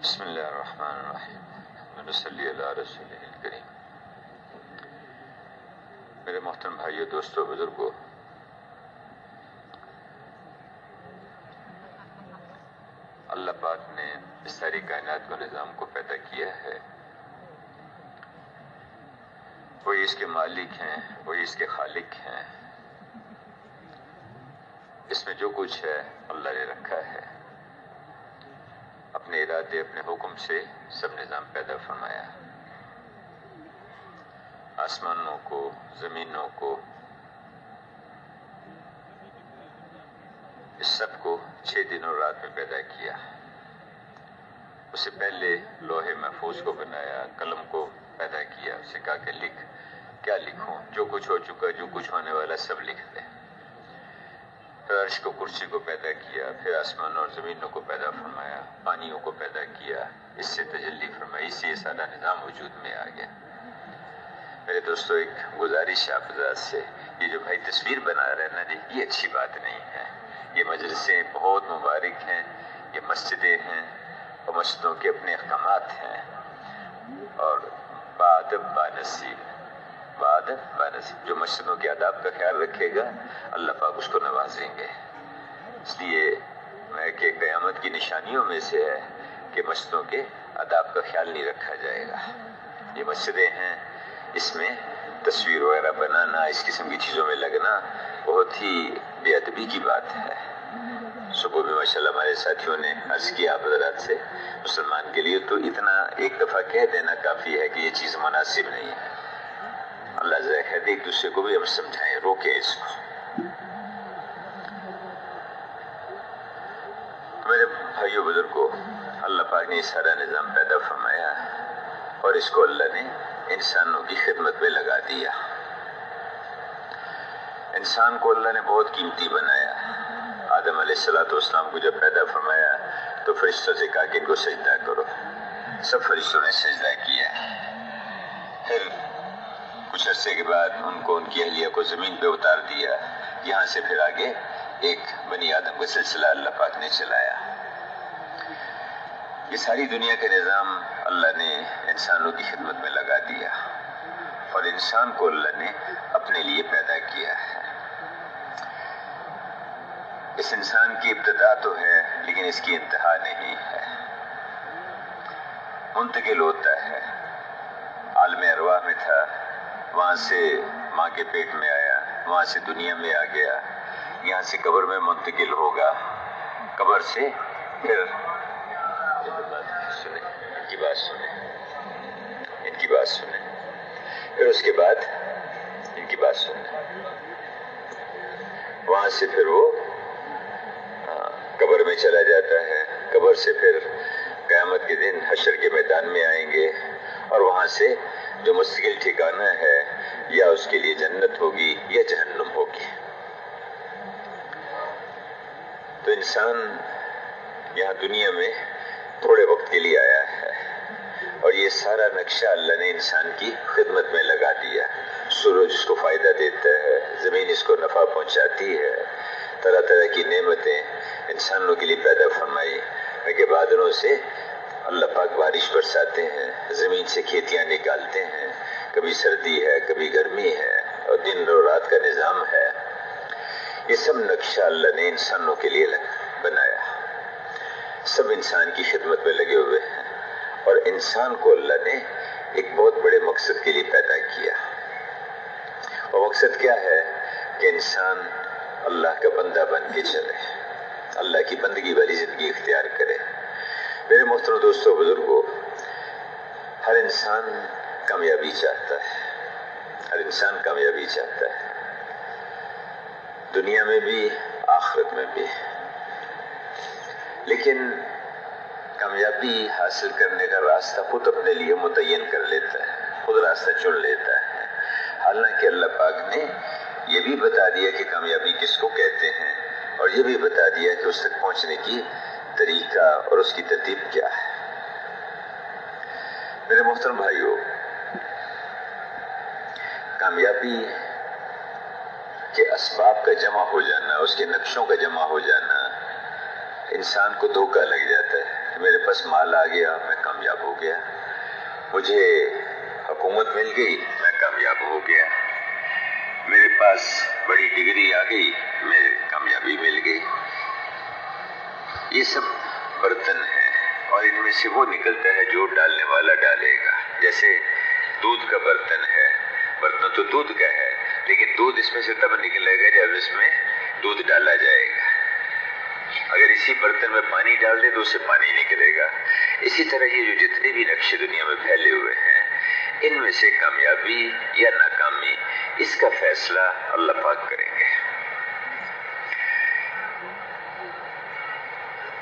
بسم اللہ الرحمن الرحیم صلی اللہ رسول الکریم۔ میرے محترم بھائیو، دوستو، بزرگو، اللہ پاک نے اس ساری کائنات کو نظام کو پیدا کیا ہے۔ وہی اس کے مالک ہیں، وہی اس کے خالق ہیں۔ اس میں جو کچھ ہے اللہ نے رکھا ہے، اپنے ارادے، اپنے حکم سے سب نظام پیدا فرمایا۔ آسمانوں کو، زمینوں کو، اس سب کو 6 دن اور رات میں پیدا کیا۔ اس سے پہلے لوح محفوظ کو بنایا، قلم کو پیدا کیا، اسے کہا کہ لکھ۔ کیا لکھوں؟ جو کچھ ہو چکا، جو کچھ ہونے والا سب لکھ دے۔ پھر عرش کو، کرسی کو پیدا کیا، پھر آسمانوں اور زمینوں کو پیدا فرمایا، پانیوں کو پیدا کیا، اس سے تجلی فرمائی، اس سے یہ سارا نظام وجود میں آ گیا۔ میرے دوستو، ایک گزارش آپ حضرات سے، یہ جو بھائی تصویر بنا رہے ہیں نا جی، یہ اچھی بات نہیں ہے۔ یہ مجلسیں بہت مبارک ہیں، یہ مسجدیں ہیں، اور مسجدوں کے اپنے احکامات ہیں، اور بادب بانصیب، بادب بانصیب، جو مسجدوں کے آداب کا خیال رکھے گا اللہ پاک اس کو نوازیں گے۔ اس لیے میں کہ قیامت کی نشانیوں میں سے ہے کہ مسجدوں کے آداب کا خیال نہیں رکھا جائے گا۔ یہ مسجدیں ہیں، اس میں تصویر وغیرہ بنانا، اس قسم کی چیزوں میں لگنا بہت ہی بے ادبی کی بات ہے۔ صبح میں ماشاءاللہ ہمارے ساتھیوں نے عرض کیا آپ حضرات سے، مسلمان کے لیے تو اتنا ایک دفعہ کہہ دینا کافی ہے کہ یہ چیز مناسب نہیں ہے۔ اللہ ذرا خیر ایک دوسرے کو بھی ہم سمجھائیں، روکیں اس کو۔ میرے بھائیو بزرگو، اللہ پاک نے یہ سارا نظام پیدا فرمایا اور اس کو اللہ نے انسانوں کی خدمت میں لگا دیا۔ انسان کو اللہ نے بہت قیمتی بنایا۔ آدم علیہ السلام کو جب پیدا فرمایا تو فرشتوں سے کہا کہ ان کو سجدہ کرو۔ سب فرشتوں نے سجدہ کیا۔ پھر کچھ عرصے کے بعد ان کو، ان کی اہلیہ کو زمین پہ اتار دیا۔ یہاں سے پھر آگے ایک بنی آدم کا سلسلہ اللہ پاک نے چلایا۔ یہ ساری دنیا کا نظام اللہ نے انسانوں کی خدمت میں لگا دیا، اور انسان کو اللہ نے اپنے لیے پیدا کیا ہے۔ اس انسان کی ابتدا تو ہے لیکن اس کی انتہا نہیں ہے، منتقل ہوتا ہے۔ عالم ارواح میں تھا، وہاں سے ماں کے پیٹ میں آیا، وہاں سے دنیا میں آ گیا، یہاں سے قبر میں منتقل ہوگا، قبر سے پھر ان کی بات سنیں، پھر اس کے بعد ان کی بات سنیں، وہاں سے پھر وہ قبر میں چلا جاتا ہے، قبر سے پھر قیامت کے دن حشر کے میدان میں آئیں گے، اور وہاں سے جو مستقل ٹھکانہ ہے، یا اس کے لیے جنت ہوگی یا جہنم ہوگی۔ تو انسان یہاں دنیا میں تھوڑے وقت کے لیے آیا ہے، اور یہ سارا نقشہ اللہ نے انسان کی خدمت میں لگا دیا۔ سورج اس کو فائدہ دیتا ہے، زمین اس کو نفع پہنچاتی ہے، طرح طرح کی نعمتیں انسانوں کے لیے پیدا فرمائی ہے کہ بادلوں سے اللہ پاک بارش برساتے ہیں، زمین سے کھیتیاں نکالتے ہیں، کبھی سردی ہے، کبھی گرمی ہے، اور دن اور رات کا نظام ہے۔ یہ سب نقشہ اللہ نے انسانوں کے لیے بنایا۔ سب انسان کی خدمت میں لگے ہوئے ہیں، اور انسان کو اللہ نے ایک بہت بڑے مقصد کے لیے پیدا کیا۔ اور مقصد کیا ہے؟ کہ انسان اللہ کا بندہ بن کے چلے، اللہ کی بندگی والی زندگی اختیار کرے۔ میرے محترم دوستو، بزرگو، ہر انسان کامیابی چاہتا ہے، ہر انسان کامیابی چاہتا ہے، دنیا میں بھی، آخرت میں بھی۔ لیکن کامیابی حاصل کرنے کا راستہ خود اپنے لیے متعین کر لیتا ہے، خود راستہ چن لیتا ہے۔ حالانکہ اللہ پاک نے یہ بھی بتا دیا کہ کامیابی کس کو کہتے ہیں، اور یہ بھی بتا دیا کہ اس تک پہنچنے کی طریقہ اور اس کی ترتیب کیا ہے۔ میرے محترم بھائیو، کامیابی کے اسباب کا جمع ہو جانا، اس کے نقشوں کا جمع ہو جانا، انسان کو دھوکہ لگ جاتا ہے۔ میرے پاس مال آ گیا میں کامیاب ہو گیا، مجھے حکومت مل گئی میں کامیاب ہو گیا، میرے پاس بڑی ڈگری آ گئی میں کامیابی مل گئی۔ یہ سب برتن ہیں اور ان میں سے وہ نکلتا ہے جو ڈالنے والا ڈالے گا۔ جیسے دودھ کا برتن ہے، برتن تو دودھ کا ہے لیکن دودھ اس میں سے تب نکلے گا جب اس میں دودھ ڈالا جائے گا۔ اگر اسی برتن میں پانی ڈال دے تو اس سے پانی نکلے گا۔ اسی طرح یہ جو جتنے بھی نقشے دنیا میں پھیلے ہوئے ہیں ان میں سے کامیابی یا ناکامی اس کا فیصلہ اللہ پاک کریں گے۔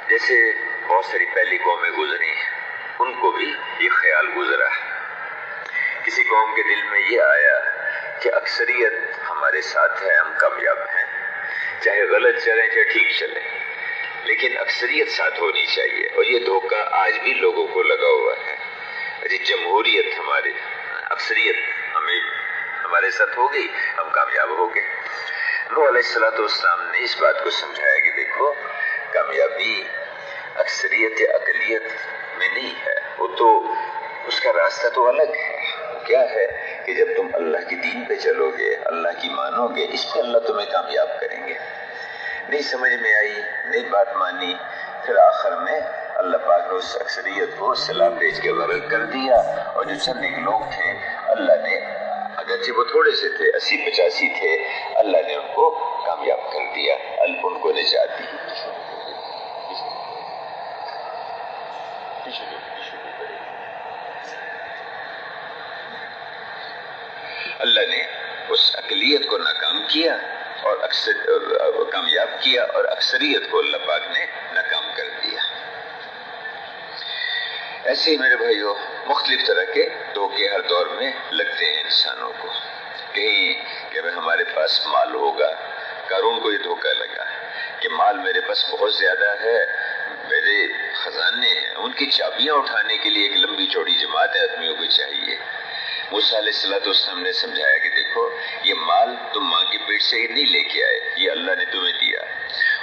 جیسے بہت ساری پہلی قومیں گزری ان کو بھی یہ خیال گزرا، کسی قوم کے دل میں یہ آیا کہ اکثریت ہمارے ساتھ ہے، ہم کامیاب ہیں، چاہے غلط چلیں چاہے ٹھیک چلیں لیکن اکثریت ساتھ ہونی چاہیے۔ اور یہ دھوکہ آج بھی لوگوں کو لگا ہوا ہے، جمہوریت ہماری اکثریت ہمارے ساتھ ہو گئی ہم کامیاب ہو گئے۔ نوح علیہ السلام نے اس بات کو سمجھایا کہ دیکھو کامیابی اکثریت یا اقلیت میں نہیں ہے، وہ تو اس کا راستہ تو الگ ہے۔ کیا ہے کہ جب تم اللہ کی دین پہ چلو گے، اللہ کی مانو گے، اس پہ اللہ تمہیں کامیاب کریں گے۔ نہیں سمجھ میں آئی، نہیں بات مانی، پھر آخر میں اللہ پاک نے اس اکثریت کو سلام بھیج کے غرق کر دیا، اور جو چند ایک لوگ تھے اللہ نے، اگرچہ وہ تھوڑے سے تھے 80-85 تھے، اللہ نے ان کو کامیاب کر دیا، ان کو نجات دی۔ اللہ نے اس اقلیت کو ناکام کیا اور کامیاب کیا، اور اکثریت کو اللہ پاک نے ناکام کر دیا۔ ایسے ہی میرے بھائیو مختلف طرح کے دھوکے ہر دور میں لگتے ہیں انسانوں کو، کہیں کہ ہمارے پاس مال ہوگا۔ قارون کو یہ دھوکہ لگا کہ مال میرے پاس بہت زیادہ ہے، میرے خزانے ہیں، ان کی چابیاں اٹھانے کے لیے ایک لمبی چوڑی جماعت آدمیوں کو چاہیے۔ موسیٰ علیہ السلام نے سمجھایا کہ دیکھو یہ مال تم ماں کے پیٹ سے نہیں لے کے آئے، یہ اللہ نے تمہیں دیا،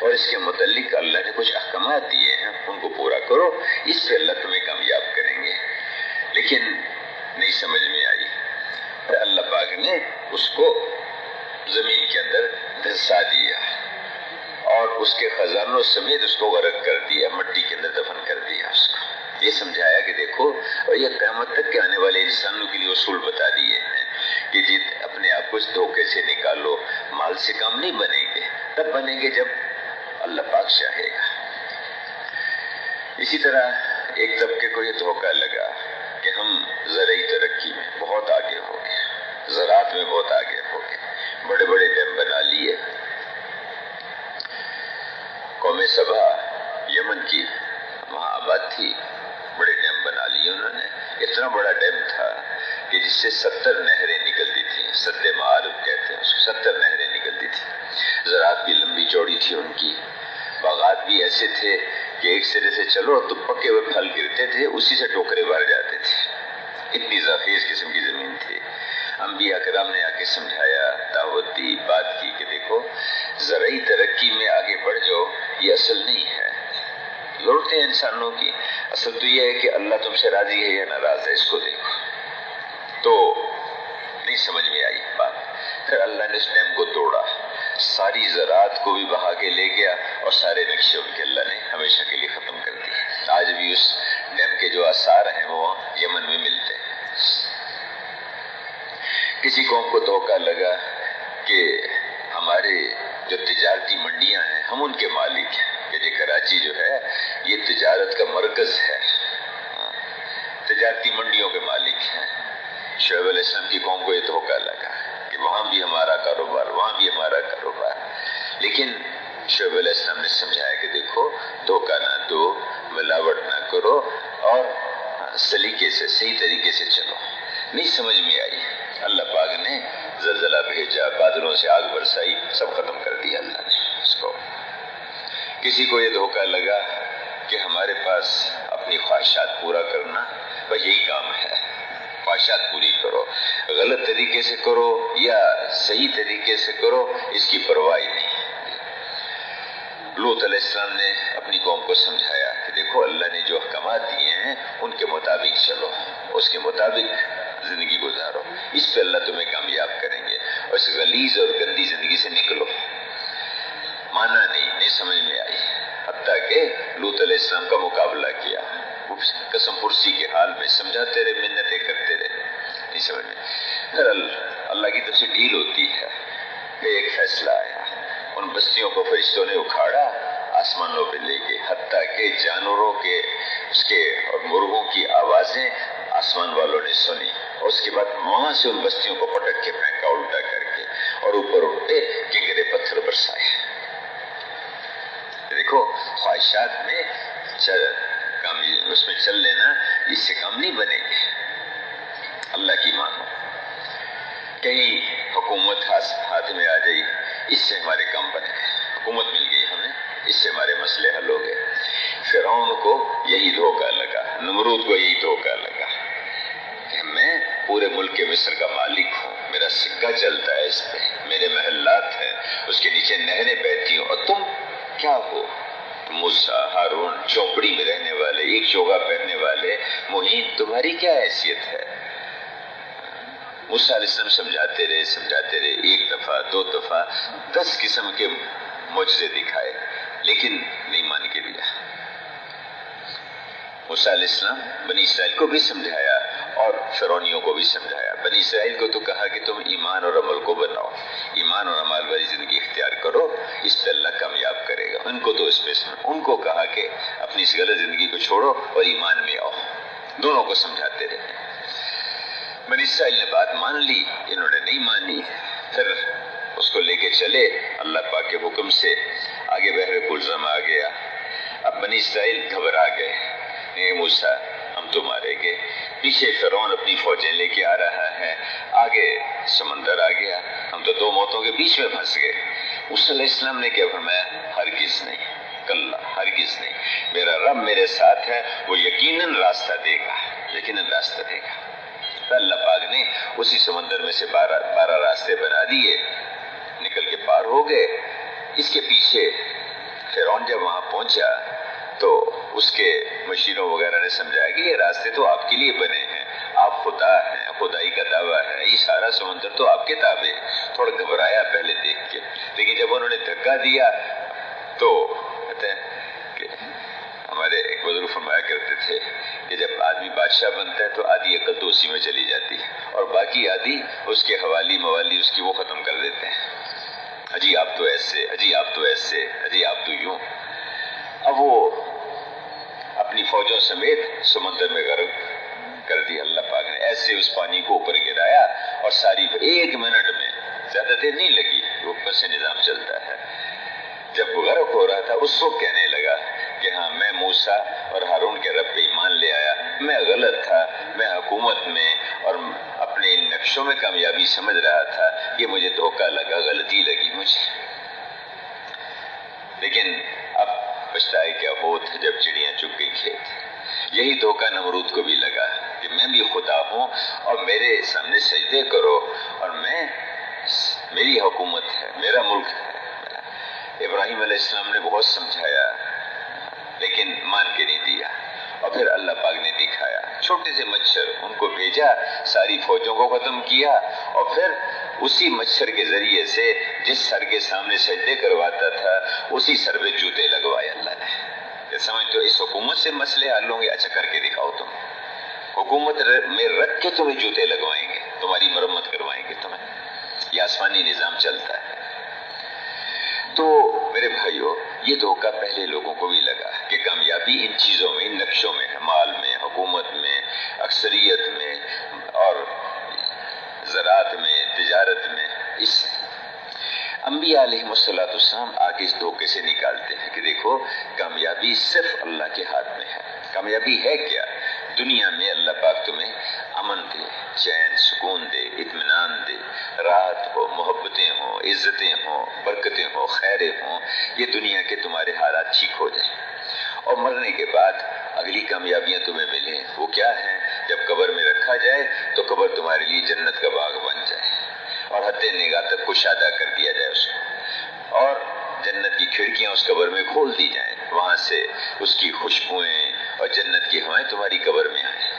اور اس کے متعلق اللہ نے کچھ احکامات دیے ہیں، ان کو پورا کرو، اس پہ اللہ تمہیں کامیاب کریں گے۔ لیکن نہیں سمجھ میں آئی، پھر اللہ پاک نے اس کو زمین کے اندر دھسا دیا اور اس کے خزانوں سمیت اس کو غرق کر دیا، مٹی کے اندر دفن کر دیا اس کو۔ یہ سمجھایا کہ دیکھو، اور یہ قیامت تک کے آنے والے انسانوں کے لیے اصول بتا دیے ہیں کہ جی اپنے آپ کو اس دھوکے سے نکالو، مال سے کام نہیں بنیں گے، تب بنیں گے جب اللہ پاک چاہے گا۔ اسی طرح ایک طبقے کو یہ دھوکہ لگا کہ ہم زرعی ترقی میں بہت آگے ہو گئے، زراعت میں بہت آگے ہو گئے، بڑے بڑے ڈیم بنا لیے۔ قوم سبا یمن کی وہاں آباد تھی، بڑے ڈیم بنا لیے انہوں نے، اتنا بڑا ڈیم تھا کہ جس سے 70 نہریں نکلتی تھیں، سد معارف کہتے ہیں اس کو، 70 نہریں نکلتی تھیں۔ زراعت بھی لمبی چوڑی تھی ان کی، باغات بھی ایسے تھے کہ ایک سرے سے چلو تو پکے ہوئے پھل گرتے تھے، اسی سے ٹوکرے بھر جاتے تھے، اتنی زرخیز قسم کی زمین تھی۔ انبیاء کرام نے آ کے سمجھایا، دعوت دی، بات کی کہ دیکھو زرعی ترقی میں آگے بڑھ جاؤ، یہ اصل نہیں ہے، ضرورتیں انسانوں کی، اصل تو یہ ہے کہ اللہ تم سے راضی ہے یا ناراض ہے، اس کو دیکھو۔ تو نہیں سمجھ میں آئی بات، پھر اللہ نے اس ڈیم کو توڑا، ساری زراعت کو بھی بہا کے لے گیا، اور سارے نقشے ان کے اللہ نے ہمیشہ کے لیے ختم کر دیے۔ آج بھی اس ڈیم کے جو آثار ہیں وہ یمن میں ملتے ہیں۔ کسی قوم کو دھوکہ لگا کہ ہمارے جو تجارتی منڈیاں ہیں ہم ان کے مالک ہیں، کہ کراچی جو ہے یہ تجارت کا مرکز ہے، تجارتی منڈیوں کے مالک ہیں۔ شعیب علیہ السلام کی قوم کو یہ دھوکہ لگا کہ وہاں بھی ہمارا کاروبار، وہاں بھی ہمارا کاروبار، لیکن شعیب علیہ السلام نے سمجھایا کہ دیکھو دھوکہ نہ دو، ملاوٹ نہ کرو، اور سلیقے سے صحیح طریقے سے چلو۔ نہیں سمجھ میں آئی، اللہ پاک نے زلزلہ بھیجا، بادلوں سے آگ برسائی، سب ختم کر دیا اللہ نے اس کو۔ کسی کو یہ دھوکہ لگا کہ ہمارے پاس اپنی خواہشات پورا کرنا بس یہی کام ہے، خواہشات پوری کرو، غلط طریقے سے کرو یا صحیح طریقے سے کرو، اس کی پرواہ نہیں۔ لوط علیہ السلام نے اپنی قوم کو سمجھایا کہ دیکھو دیکھو اللہ نے جو احکامات دیے ہیں ان کے مطابق چلو، اس کے مطابق زندگی گزارو، اس پہ اللہ تمہیں کامیاب کریں گے، اور اس غلیظ اور گندی زندگی سے نکلو۔ مانا نہیں سمجھ میں آئی، حتیٰ کہ لوط علیہ السلام کا مقابلہ کیا، قسم پرسی کے حال میں سمجھاتے رہے، منتیں کرتے رہے، نہیں سمجھ میں۔ پھر اللہ کی طرف سے ڈیل ہوتی ہے، پھر ایک فیصلہ آیا، ان بستیوں کو فرشتوں نے اکھاڑا، آسمانوں پہ لے گئے، حتیٰ کہ جانوروں کے اس کے اور مرغوں کی آوازیں آسمان والوں نے سنی، اور اس کے بعد وہاں سے ان بستیوں کو پٹک کے پھینکا الٹا کر کے، اور اوپر ان پہ کنکرے پتھر برسائے۔ دیکھو خواہشات میں اس میں چل لینا، اس سے کام نہیں بنے گے، اللہ کی مانو۔ کہیں حکومت ہاتھ میں آ جائی، اس سے ہمارے کام بنے گئے، حکومت مل گئی ہمیں، اس سے ہمارے مسئلے حل ہو گئے۔ فرعون کو یہی دھوکہ لگا، نمرود کو یہی دھوکہ لگا کہ میں پورے ملک کے مصر کا مالک ہوں، میرا سکہ چلتا ہے اس پہ، میرے محلات ہیں، اس کے نیچے نہریں بہتی ہوں، اور تم کیا ہو؟ موسیٰ، ہارون، چوپڑی میں رہنے والے، ایک چوگا پہننے والے، مہین، تمہاری کیا حیثیت ہے؟ موسیٰ علیہ السلام سمجھاتے رہے، ایک دفعہ، دو دفعہ، 10 قسم کے معجزے دکھائے، لیکن نہیں مان کے دیا۔ موسیٰ علیہ السلام بنی اسرائیل کو بھی سمجھایا اور فرعونیوں کو بھی سمجھایا۔ بنی اسرائیل کو تو کہا کہ تم ایمان اور عمل کو بناؤ، ایمان اور عمل والی زندگی اختیار کرو، اس پہ اللہ کامیاب کرے گا۔ ان کو تو اس پہ ان کو کہا کہ اپنی اس غلط زندگی کو چھوڑو اور ایمان میں آؤ، دونوں کو سمجھاتے رہے۔ بنی اسرائیل نے بات مان لی، انہوں نے نہیں مانی، پھر اس کو لے کے چلے اللہ پاک کے حکم سے، آگے بحر کلزم آ گیا۔ اب بنی اسرائیل گھبرا گئے، اے موسیٰ ہم تو مارے گئے، پیچھے فرعون اپنی فوجیں لے کے آ رہا ہے، آگے سمندر آ گیا، ہم تو 2 موتوں کے بیچ میں پھنس گئے۔ موسیٰ علیہ السلام نے کیا فرمایا؟ ہرگز نہیں، کلا، ہرگز نہیں، میرا رب میرے ساتھ ہے، وہ یقیناً راستہ دے گا، یقیناً راستہ دے گا۔ اللہ پاک نے اسی سمندر میں سے 12 راستے بنا دیے، نکل کے پار ہو گئے۔ اس کے پیچھے فرعون جب وہاں پہنچا تو اس کے مشیروں وغیرہ نے سمجھایا کہ یہ راستے تو آپ کے لیے بنے ہیں، آپ خدا ہیں، خدائی کا دعویٰ ہے، یہ سارا سمندر تو آپ کے تابع ہے۔ تھوڑا گھبرایا پہلے دیکھ کے، لیکن جب انہوں نے دھکا دیا تو کہتے ہیں کہ ہمارے ایک بزرگ فرمایا کرتے تھے کہ جب آدمی بادشاہ بنتا ہے تو آدھی عقل تو اسی میں چلی جاتی ہے، اور باقی آدھی اس کے حوالی موالی اس کی وہ ختم کر دیتے ہیں، اجی آپ تو ایسے، اجی آپ تو ایسے، اجی آپ تو یوں۔ اب وہ اپنی فوجوں سمیت سمندر میں غرق کر دیا اللہ پاک نے، ایسے اس پانی کو اوپر گرایا، اور ساری 1 منٹ میں، زیادہ دیر نہیں لگی، اوپر سے نظام چلتا ہے۔ جب غرق ہو رہا تھا اس وقت کہنے لگا کہ ہاں میں موسیٰ اور ہارون کے رب پہ ایمان لے آیا، میں غلط تھا، میں حکومت میں اور اپنے نقشوں میں کامیابی سمجھ رہا تھا، یہ مجھے دھوکہ لگا، غلطی لگی مجھے۔ لیکن اب پچھتائے کیا ہوت جب چڑیاں چگ گئی کھیت۔ یہی دھوکہ نمرود کو بھی لگا کہ میں بھی خدا ہوں اور میرے سامنے سجدے کرو، اور میری حکومت ہے، میرا ملک ہے۔ ابراہیم علیہ السلام نے بہت سمجھایا لیکن مان کے نہیں دیا، اور پھر اللہ پاک نے دکھایا، چھوٹے سے مچھر ان کو بھیجا، ساری فوجوں کو ختم کیا، اور پھر اسی مچھر کے ذریعے سے جس سر کے سامنے سجدے کرواتا تھا اسی سر پہ جوتے لگوائے اللہ نے۔ کہ سمجھتے ہو اس حکومت سے مسئلے حل ہوں گے؟ اچھا کر کے دکھاؤ، تم حکومت میں رکھ کے تمہیں جوتے لگوائیں گے، تمہاری مرمت کروائیں گے تمہیں، یہ آسمانی نظام چلتا ہے۔ تو میرے بھائیو، یہ دھوکہ پہلے لوگوں کو بھی لگا کہ کامیابی ان چیزوں میں، ان نقشوں میں ہے، مال میں، حکومت میں، اکثریت میں، اور زراعت میں، تجارت میں۔ اس انبیاء علیہ السلام آگے اس دھوکے سے نکالتے ہیں کہ دیکھو کامیابی صرف اللہ کے ہاتھ میں ہے۔ کامیابی ہے کیا؟ دنیا میں اللہ پاک تمہیں امن دے، چین، سکون دے، اطمینان دے، راحت ہو، محبتیں ہوں، عزتیں ہوں، برکتیں ہوں، خیریں ہوں، یہ دنیا کے تمہارے حالات ٹھیک ہو جائیں، اور مرنے کے بعد اگلی کامیابیاں تمہیں ملیں۔ وہ کیا ہیں؟ جب قبر میں رکھا جائے تو قبر تمہارے لیے جنت کا باغ بن جائے، اور حد نگاہ تک کشادہ کر دیا جائے اس کو، اور جنت کی کھڑکیاں اس قبر میں کھول دی جائیں، وہاں سے اس کی خوشبوئیں اور جنت کی ہوائیں تمہاری قبر میں آئیں۔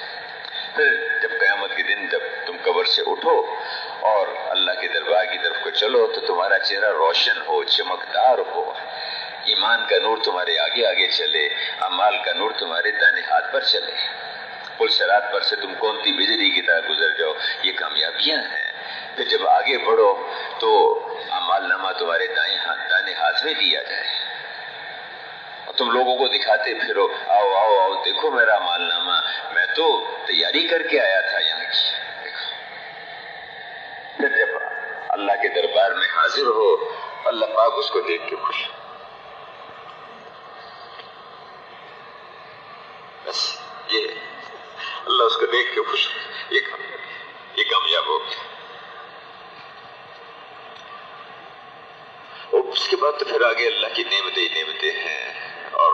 پھر جب قیامت کے دن جب تم قبر سے اٹھو اور اللہ کے دربار کی طرف کو چلو تو تمہارا چہرہ روشن ہو، چمکدار ہو، ایمان کا نور تمہارے آگے آگے چلے، اعمال کا نور تمہارے دائیں ہاتھ پر چلے، پل صراط پر سے تم کونتی بجلی کی طرح گزر جاؤ۔ یہ کامیابیاں ہیں۔ پھر جب آگے بڑھو تو اعمال نامہ تمہارے دائیں ہاتھ میں دیا جائے اور تم لوگوں کو دکھاتے پھرو، آؤ آؤ آؤ دیکھو میرا اعمال نامہ، میں تو تیاری کر کے آیا تھا یہاں کی۔ پھر جب اللہ کے دربار میں حاضر ہو، اللہ پاک اس کو دیکھ کے خوش، بس یہ اللہ اس کو دیکھ کے خوش، یہ کامیاب ہو گیا۔ اور اس کے بعد تو پھر آگے اللہ کی نعمتیں ہیں اور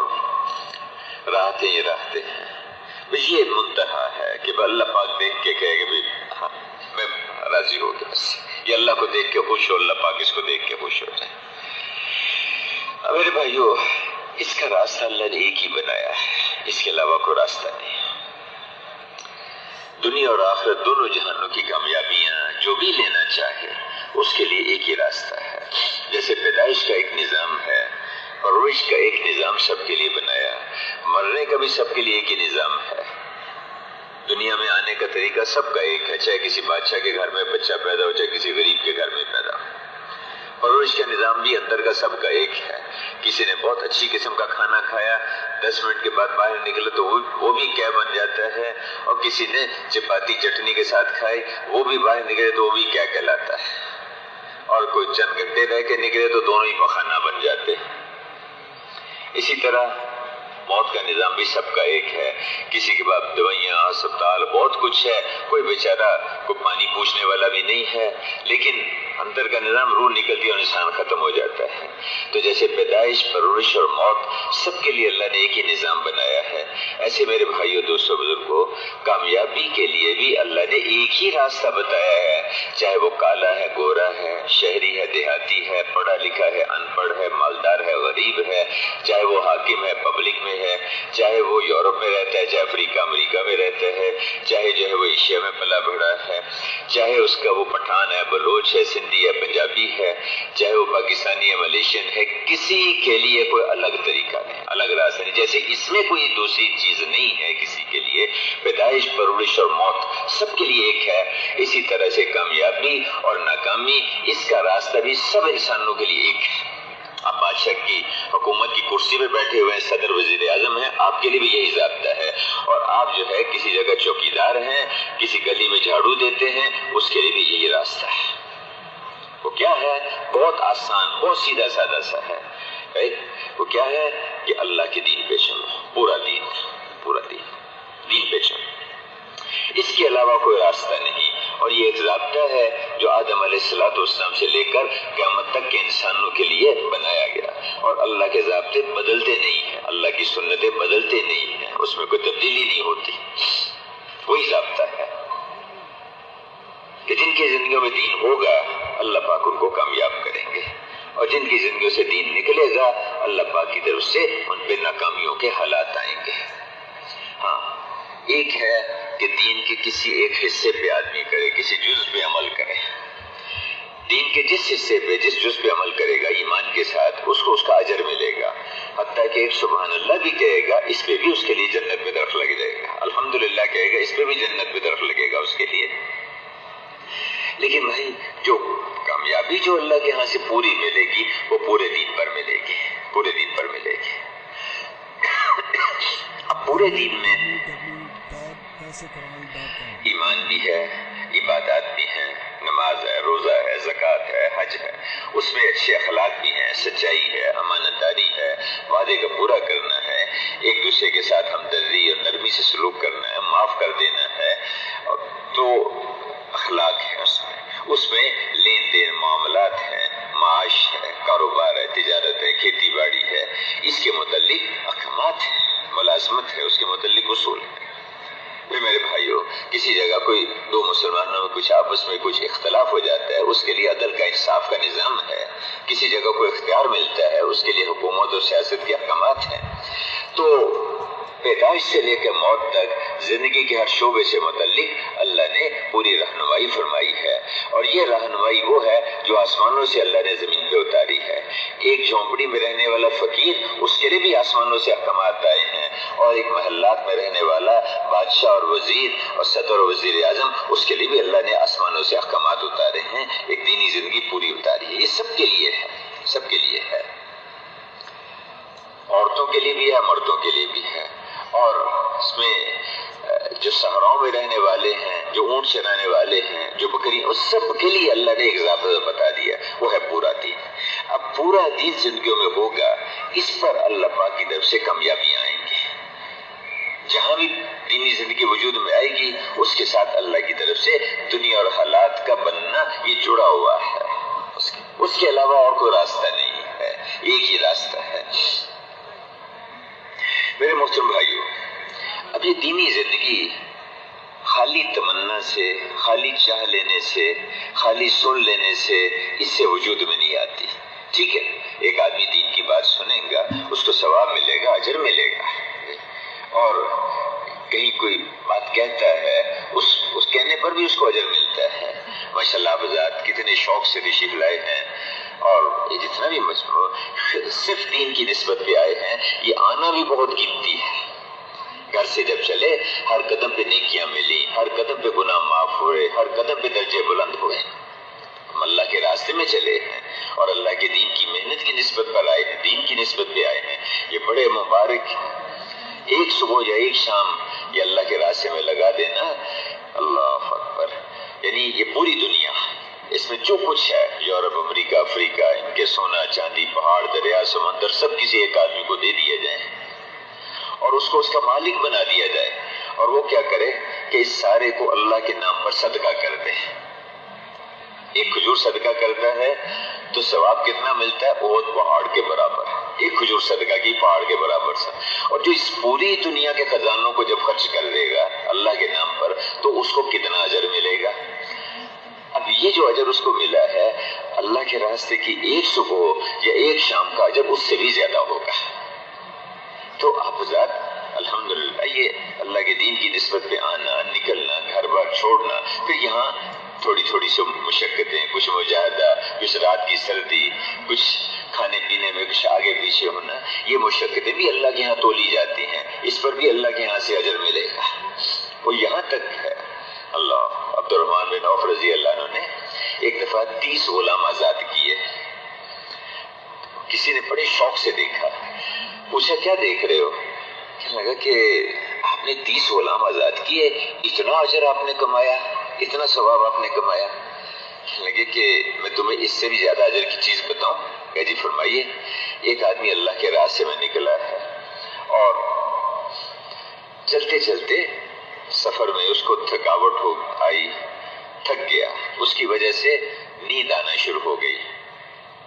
راحتیں ہی راحتیں ہیں۔ بس یہ منتہا ہے کہ اللہ پاک دیکھ کے کہے کہ ہاں میں راضی ہو گیا، بس یہ اللہ کو دیکھ کے خوش ہو، اللہ پاک اس کو دیکھ کے خوش ہو جائے۔ اب میرے بھائیو، اس کا راستہ اللہ نے ایک ہی بنایا ہے، اس کے علاوہ کوئی راستہ نہیں۔ دنیا اور آخرت دونوں جہانوں کی کامیابیاں جو بھی لینا چاہے اس کے لیے ایک ہی راستہ ہے۔ جیسے پیدائش کا ایک نظام ہے، پرورش کا ایک نظام سب کے لیے بنایا، مرنے کا بھی سب کے لیے ایک ہی نظام ہے۔ دنیا میں آنے کا طریقہ سب کا ایک ہے، چاہے کسی بادشاہ کے گھر میں بچہ پیدا ہو، چاہے کسی غریب کے گھر میں پیدا ہو۔ پرورش کا نظام بھی اندر کا سب کا ایک ہے۔ کسی نے بہت اچھی قسم کا کھانا کھایا، 10 منٹ کے بعد باہر نکلے تو وہ بھی کیا بن جاتا ہے، اور کسی نے چپاتی چٹنی کے ساتھ کھائی وہ بھی باہر نکلے تو وہ بھی کیا کہلاتا ہے، اور کوئی چند گھنٹے رہ کے نکلے تو دونوں ہی پخانا بن جاتے۔ اسی طرح موت کا نظام بھی سب کا ایک ہے، کسی کے بعد دوائیاں، اسپتال، بہت کچھ ہے، کوئی بیچارہ کوئی پانی پوچھنے والا بھی نہیں ہے، لیکن اندر کا نظام روح نکلتی ہے اور انسان ختم ہو جاتا ہے۔ تو جیسے پیدائش، پرورش اور موت سب کے لیے اللہ نے ایک ہی نظام بنایا ہے، ایسے میرے بھائیوں، دوستوں، بزرگوں، کامیابی کے لیے بھی اللہ نے ایک ہی راستہ بتایا ہے، چاہے وہ کالا ہے، گورا ہے، شہری ہے، دیہاتی ہے، پڑھا لکھا ہے، ان پڑھ ہے، مالدار ہے، غریب ہے، چاہے وہ حاکم ہے، پبلک میں ہے، چاہے وہ یورپ میں رہتا ہے، چاہے افریقہ امریکہ میں رہتا ہے، چاہے جو ہے وہ ایشیا میں پلا بڑھا ہے، چاہے اس کا وہ پٹھان ہے، بلوچ ہے، سندھی ہے، پنجابی ہے، چاہے وہ پاکستانی ہے، ملیشین ہے، کسی کے لیے کوئی الگ طریقہ نہیں، الگ راستہ نہیں۔ جیسے اس میں کوئی دوسری چیز نہیں ہے کسی کے لیے، پیدائش، پرورش اور موت سب کے لیے ایک ہے، اسی طرح سے کامیابی اور ناکامی اس کا راستہ بھی سب انسانوں کے لیے ایک ہے۔ آپ بادشاہ کی حکومت کی کرسی پہ بیٹھے ہوئے ہیں، صدر وزیر اعظم ہیں، آپ کے لیے بھی یہی ضابطہ ہے، اور آپ جو ہے کسی جگہ چوکیدار ہیں، کسی گلی میں جھاڑو دیتے ہیں، اس کے لیے بھی یہی راستہ ہے۔ وہ کیا ہے؟ بہت آسان، بہت سیدھا سادہ سا ہے۔ وہ کیا ہے کہ اللہ کے دین پہ چلو، پورا دین پہ چلو، اس کے علاوہ کوئی راستہ نہیں۔ اور یہ ایک ضابطہ ہے جو آدم علیہ السلام سے لے کر قیامت تک کے انسانوں کے لیے بنایا گیا، اور اللہ کے ضابطے بدلتے نہیں ہیں، اللہ کی سنتیں بدلتے نہیں ہیں، اس میں کوئی تبدیلی نہیں ہوتی، وہی ضابطہ ہے کہ جن کی زندگیوں میں دین ہوگا اللہ پاک ان کو کامیاب کریں گے، اور جن کی زندگیوں سے دین نکلے گا اللہ پاک کی طرف سے ان پہ ناکامیوں کے حالات آئیں گے۔ ہاں، ایک ہے کہ دین کے کسی ایک حصے پہ آدمی کرے، کسی جز پہ عمل کرے، دین کے جس حصے پہ، جس جز پہ عمل کرے گا ایمان کے ساتھ، اس کو اس کا اجر ملے گا، حتیٰ کہ ایک سبحان اللہ بھی کہے گا اس پہ بھی اس کے لیے جنت میں درخت لگ جائے گا، الحمدللہ کہے گا اس پہ بھی جنت میں درخت لگے گا اس کے لیے۔ لیکن بھائی جو کامیابی جو اللہ کے ہاں سے پوری ملے گی وہ پورے دین پر ملے گی، پورے دین پر ملے گی۔ اب پورے دین میں ایمان بھی ہے، عبادات بھی ہیں، نماز ہے، روزہ ہے، زکوٰۃ ہے، حج ہے، اس میں اچھے اخلاق بھی ہیں، سچائی ہے، امانت داری ہے، وعدے کا پورا کرنا ہے، ایک دوسرے کے ساتھ ہمدردی اور نرمی سے سلوک کرنا ہے، معاف کر دینا ہے، تو اخلاق ہے اس میں لین دین، معاملات ہیں، معاش ہے، کاروبار ہے، تجارت ہے، کھیتی باڑی ہے، اس کے متعلق احکامات ہیں، ملازمت ہے، اس کے متعلق اصول ہے۔ پھر میرے بھائیوں، کسی جگہ کوئی دو مسلمانوں میں کچھ آپس میں کچھ اختلاف ہو جاتا ہے، اس کے لیے عدل کا انصاف کا نظام ہے، کسی جگہ کوئی اختیار ملتا ہے، اس کے لیے حکومت اور سیاست کے احکامات ہیں۔ تو پیدائش سے لے کے موت تک زندگی کے ہر شعبے سے متعلق اللہ نے پوری رہنمائی فرمائی ہے، اور یہ رہنمائی وہ ہے جو آسمانوں سے اللہ نے زمین پہ اتاری ہے۔ ایک جھونپڑی میں رہنے والا فقیر، اس کے لیے بھی آسمانوں سے احکامات آئے ہیں، اور ایک محلات میں رہنے والا بادشاہ اور وزیر اور صدر اور وزیر اعظم، اس کے لیے بھی اللہ نے آسمانوں سے احکامات اتارے ہیں، ایک دینی زندگی پوری اتاری ہے۔ یہ سب کے لیے ہے، سب کے لیے ہے، عورتوں کے لیے بھی ہے، مردوں کے لیے بھی ہے۔ اور اس میں جو صحراؤں میں رہنے والے ہیں، جو اونٹ چرانے والے ہیں، جو بکری، اس سب کے لیے اللہ نے ایک ضابطہ بتا دیا، وہ ہے پورا دین۔ اب پورا دین زندگیوں میں ہوگا، اس پر اللہ پاک کی طرف سے کامیابیاں آئیں گی۔ جہاں بھی دینی زندگی وجود میں آئے گی، اس کے ساتھ اللہ کی طرف سے دنیا اور حالات کا بننا یہ جڑا ہوا ہے، اس کے علاوہ اور کوئی راستہ نہیں ہے، ایک ہی راستہ ہے۔ میرے محترم بھائیو، اب یہ دینی زندگی خالی تمنا سے، خالی چاہ لینے سے، خالی سن لینے سے اس سے وجود میں نہیں آتی۔ ٹھیک ہے، ایک آدمی دین کی بات سنیں گا، اس کو ثواب ملے گا، اجر ملے گا، اور کہیں کوئی بات کہتا ہے، اس کہنے پر بھی اس کو اجر ملتا ہے۔ ماشاءاللہ آپ حضرات کتنے شوق سے تشریف لائے ہیں، اور یہ جتنا بھی مجموع صرف دین کی نسبت پہ آئے ہیں، یہ آنا بھی بہت قیمتی ہے۔ گھر سے جب چلے، ہر قدم پہ نیکیاں ملی، ہر قدم پہ گناہ معاف ہوئے، ہر قدم پہ درجے بلند ہوئے۔ ہم اللہ کے راستے میں چلے ہیں اور اللہ کے دین کی محنت کی نسبت پر آئے ہیں، دین کی نسبت پہ آئے ہیں، یہ بڑے مبارک۔ ایک صبح یا ایک شام یہ اللہ کے راستے میں لگا دینا، اللہ اکبر، یعنی یہ پوری دنیا، اس میں جو کچھ ہے، یورپ، امریکہ، افریقہ، ان کے سونا چاندی، پہاڑ، دریا، سمندر، سب کسی ایک آدمی کو دے دیے جائیں اور اس کو اس کا مالک بنا دیا جائے، اور وہ کیا کرے کہ اس سارے کو اللہ کے نام پر صدقہ کر دے۔ ایک کھجور صدقہ کرتا ہے تو ثواب کتنا ملتا ہے؟ احد پہاڑ کے برابر، ایک کھجور صدقہ کی پہاڑ کے برابر سے۔ اور جو اس پوری دنیا کے خزانوں کو جب خرچ کر دے گا اللہ کے نام پر، تو اس کو کتنا اجر ملے گا؟ اب یہ جو اجر اس کو ملا ہے، اللہ کے راستے کی ایک صبح یا ایک شام کا اجر اس سے بھی زیادہ ہوگا۔ تو آپ حضرات الحمدللہ یہ اللہ کے دین کی نسبت پہ آنا، نکلنا، گھر بار چھوڑنا، پھر یہاں تھوڑی تھوڑی سی مشقتیں، کچھ مجاہدہ، کچھ رات کی سردی، کچھ کھانے پینے میں کچھ آگے پیچھے ہونا، یہ مشقتیں بھی اللہ کے ہاں تولی جاتی ہیں، اس پر بھی اللہ کے ہاں سے اجر ملے گا۔ وہ یہاں تک ہے، اللہ عبد الرحمن بن عوف رضی اللہ عنہ نے ایک دفعہ 30 غلام آزاد کیے۔ کسی نے بڑے شوق سے دیکھا، پوچھا کیا دیکھ رہے ہو؟ کہنے لگا کہ آپ نے 30 غلام آزاد کیے، اتنا اجر آپ نے کمایا، اتنا ثواب آپ نے کمایا۔ کہنے لگے کہ میں تمہیں اس سے بھی زیادہ اجر کی چیز بتاؤں؟ کہ جی فرمائیے۔ ایک آدمی اللہ کے راستے میں نکلا ہے اور چلتے چلتے سفر میں اس کو تھکاوٹ آئی، تھک گیا، اس کی وجہ سے نیند آنا شروع ہو گئی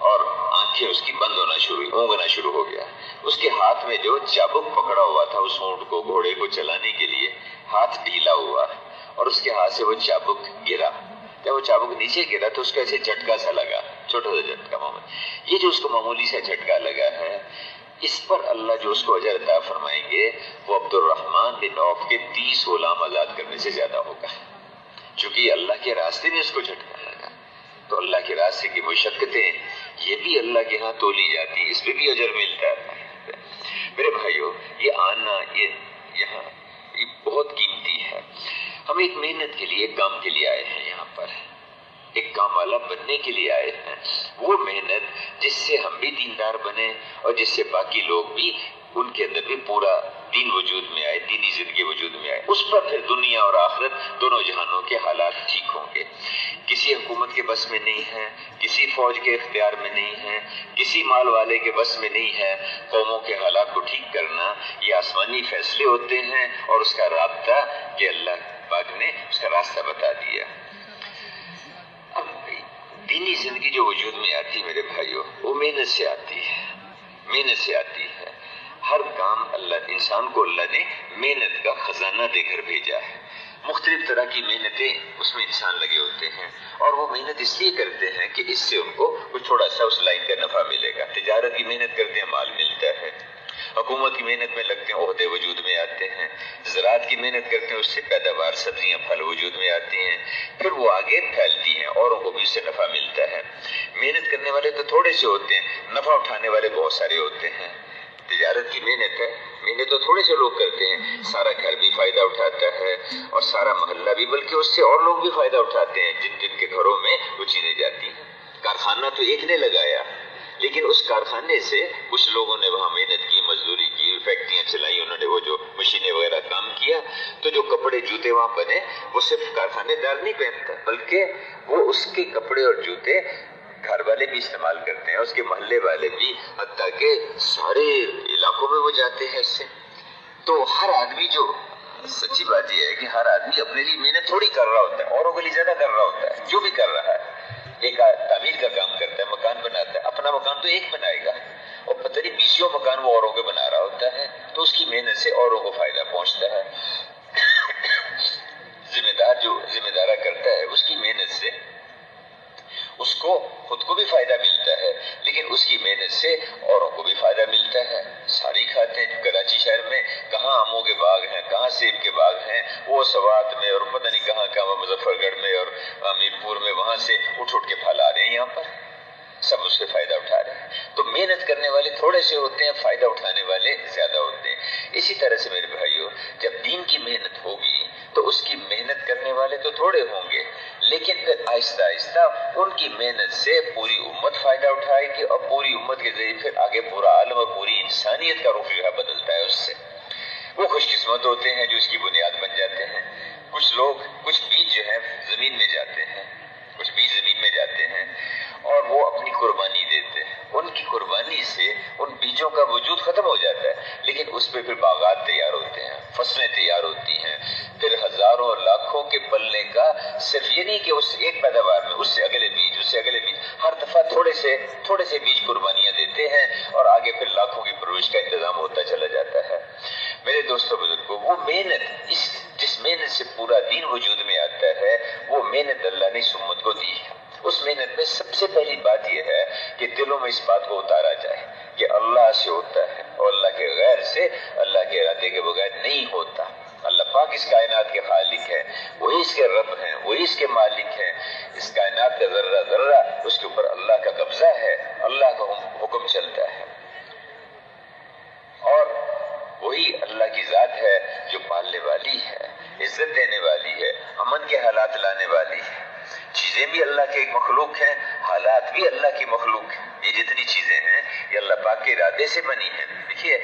اور آنکھیں اس کی بند ہونا شروع ہوئی، اونگنا شروع ہو گیا۔ اس کے ہاتھ میں جو چابک پکڑا ہوا تھا اس اونٹ کو، گھوڑے کو چلانے کے لیے، ہاتھ ڈھیلا ہوا اور اس کے ہاتھ سے وہ چابک گرا۔ جب وہ چابک نیچے گرا تو اس کو ایسے جھٹکا سا لگا، چھوٹا سا جھٹکا معمولی۔ یہ جو اس کو معمولی سا جھٹکا لگا ہے، اس پر اللہ جو اس کو اجر عطا فرمائیں گے وہ عبد الرحمن بن عوف کے 30 غلام آزاد کرنے سے زیادہ ہوگا، چونکہ اللہ کے راستے میں اس کو جھٹکا لگا۔ تو اللہ کے راستے کی مشقتیں یہ بھی اللہ کے ہاں تولی جاتی، اس پہ بھی اجر ملتا ہے۔ میرے بھائیو، یہ آنا یہاں یہ بہت قیمتی ہے۔ ہم ایک محنت کے لیے، ایک کام کے لیے آئے ہیں، یہاں پر ایک کام والا بننے کے لیے آئے ہیں۔ وہ محنت جس سے ہم بھی دیندار بنے اور جس سے باقی لوگ بھی، ان کے اندر بھی پورا دین وجود میں آئے، دینی زندگی وجود میں آئے، اس پر پھر دنیا اور آخرت دونوں جہانوں کے حالات ٹھیک ہوں گے۔ کسی حکومت کے بس میں نہیں ہے، کسی فوج کے اختیار میں نہیں ہے، کسی مال والے کے بس میں نہیں ہے قوموں کے حالات کو ٹھیک کرنا۔ یہ آسمانی فیصلے ہوتے ہیں اور اس کا رابطہ کہ اللہ پاک نے اس کا راستہ بتا دیا۔ اب دینی زندگی جو وجود میں آتی ہے میرے بھائیوں، وہ محنت سے آتی ہے، محنت سے آتی ہے۔ ہر کام اللہ انسان کو اللہ نے محنت کا خزانہ دے کر بھیجا ہے۔ مختلف طرح کی محنتیں اس میں انسان لگے ہوتے ہیں، اور وہ محنت اس لیے کرتے ہیں کہ اس سے ان کو کچھ تھوڑا سا اس لائن کا نفع ملے گا۔ تجارت کی محنت کرتے ہیں، مال ملتا ہے، حکومت کی محنت میں لگتے ہیں، عہدے وجود میں آتے ہیں، زراعت کی محنت کرتے ہیں، اس سے پیداوار سبزیاں پھل وجود میں آتی ہیں، پھر وہ آگے پھیلتی ہیں، اوروں کو بھی اس سے نفع ملتا ہے۔ محنت کرنے والے تو تھوڑے سے ہوتے ہیں، نفع اٹھانے والے بہت سارے ہوتے ہیں۔ تجارت کی محنت ہے، محنت تو تھوڑے سے لوگ کرتے ہیں، سارا گھر بھی فائدہ اٹھاتا ہے اور سارا محلہ بھی، بلکہ اس سے اور لوگ بھی فائدہ اٹھاتے ہیں جن جن کے گھروں میں وہ چیزیں جاتی ہیں۔ کارخانہ تو ایک نے لگایا، لیکن اس کارخانے سے کچھ لوگوں نے وہاں محنت کی، مزدوری کی، فیکٹریاں چلائی، انہوں نے وہ جو مشینیں وغیرہ کام کیا، تو جو کپڑے جوتے وہاں بنے وہ صرف کارخانے دار نہیں پہنتا، بلکہ وہ اس کے کپڑے اور جوتے گھر والے بھی استعمال کرتے ہیں، اس کے محلے والے بھی، حتیٰ کہ سارے علاقوں میں وہ جاتے ہیں اس سے۔ تو ہر آدمی جو سچی بات یہ ہے کہ ہر آدمی اپنے لیے محنت تھوڑی کر رہا ہوتا ہے، اوروں کے لیے زیادہ کر رہا ہوتا ہے۔ جو بھی کر رہا ہے، ایک تعمیر کا کام کرتا ہے، مکان بناتا ہے، اپنا مکان تو ایک بنائے گا، اور پتہ نہیں 20 مکان وہ اوروں کے بنا رہا ہوتا ہے، تو اس کی محنت سے اوروں کو فائدہ پہنچتا ہے۔ ذمہ دار جو ذمہ دارہ کرتا ہے، اس کی محنت سے اس کو خود کو بھی فائدہ ملتا ہے، لیکن اس کی محنت سے اوروں کو بھی فائدہ ملتا ہے۔ ساری کھاتے ہیں، کراچی شہر میں کہاں آموں کے باغ ہیں، کہاں سیب کے باغ ہیں، وہ سوات میں اور پتہ نہیں کہاں کہاں، مظفر گڑھ میں اور میرپور میں، وہاں سے اٹھ کے پھل آ رہے ہیں یہاں پر، سب اس سے فائدہ اٹھا رہے ہیں۔ تو محنت کرنے والے تھوڑے سے ہوتے ہیں، فائدہ اٹھانے والے زیادہ ہوتے ہیں۔ اسی طرح سے میرے بھائیوں، جب دین کی محنت ہوگی تو اس کی محنت کرنے والے تو تھوڑے ہوں گے، لیکن پھر آہستہ آہستہ ان کی محنت سے پوری امت فائدہ اٹھائے گی، اور پوری امت کے ذریعے پھر آگے پورا عالم اور پوری انسانیت کا رخ جو ہے بدلتا ہے اس سے۔ وہ خوش قسمت ہوتے ہیں جو اس کی بنیاد بن جاتے ہیں۔ کچھ لوگ، کچھ بیج جو ہے زمین میں جاتے ہیں، کچھ بیج زمین میں جاتے ہیں اور وہ اپنی قربانی دیتے ہیں، ان کی قربانی سے ان بیجوں کا وجود ختم ہو جاتا ہے، لیکن اس پہ پھر باغات تیار ہوتے ہیں، فصلیں تیار ہوتی ہیں، پھر ہزاروں اور لاکھوں کے پلنے کا، صرف یہ نہیں کہ اس ایک پیداوار میں اس سے اگلے بیج، اس سے اگلے بیج، ہر دفعہ تھوڑے سے بیج قربانیاں دیتے ہیں، اور آگے پھر لاکھوں کی پرورش کا انتظام ہوتا چلا جاتا ہے۔ میرے دوستوں بزرگوں، وہ محنت، جس محنت سے پورا دین وجود میں آتا ہے، وہ محنت اللہ نے اس امت کو دی ہے۔ اس محنت میں سب سے پہلی بات یہ ہے کہ دلوں میں اس بات کو اتارا جائے کہ اللہ سے ہوتا ہے، اور اللہ کے غیر سے، اللہ کے ارادے کے بغیر نہیں ہوتا۔ اللہ پاک اس کائنات کے خالق ہے، وہی اس کے رب ہیں، وہی اس کے مالک ہیں۔ اس کائنات کا ذرہ ذرہ اس کے اوپر اللہ کا قبضہ ہے، اللہ کا حکم چلتا ہے، اور وہی اللہ کی ذات ہے جو پالنے والی ہے، عزت دینے والی ہے، امن کے حالات لانے والی ہے۔ چیزیں بھی اللہ کے ایک مخلوق ہیں، حالات بھی اللہ کی مخلوق ہیں۔ یہ جتنی چیزیں ہیں یہ اللہ پاک کے ارادے سے بنی ہیں۔ دیکھیے،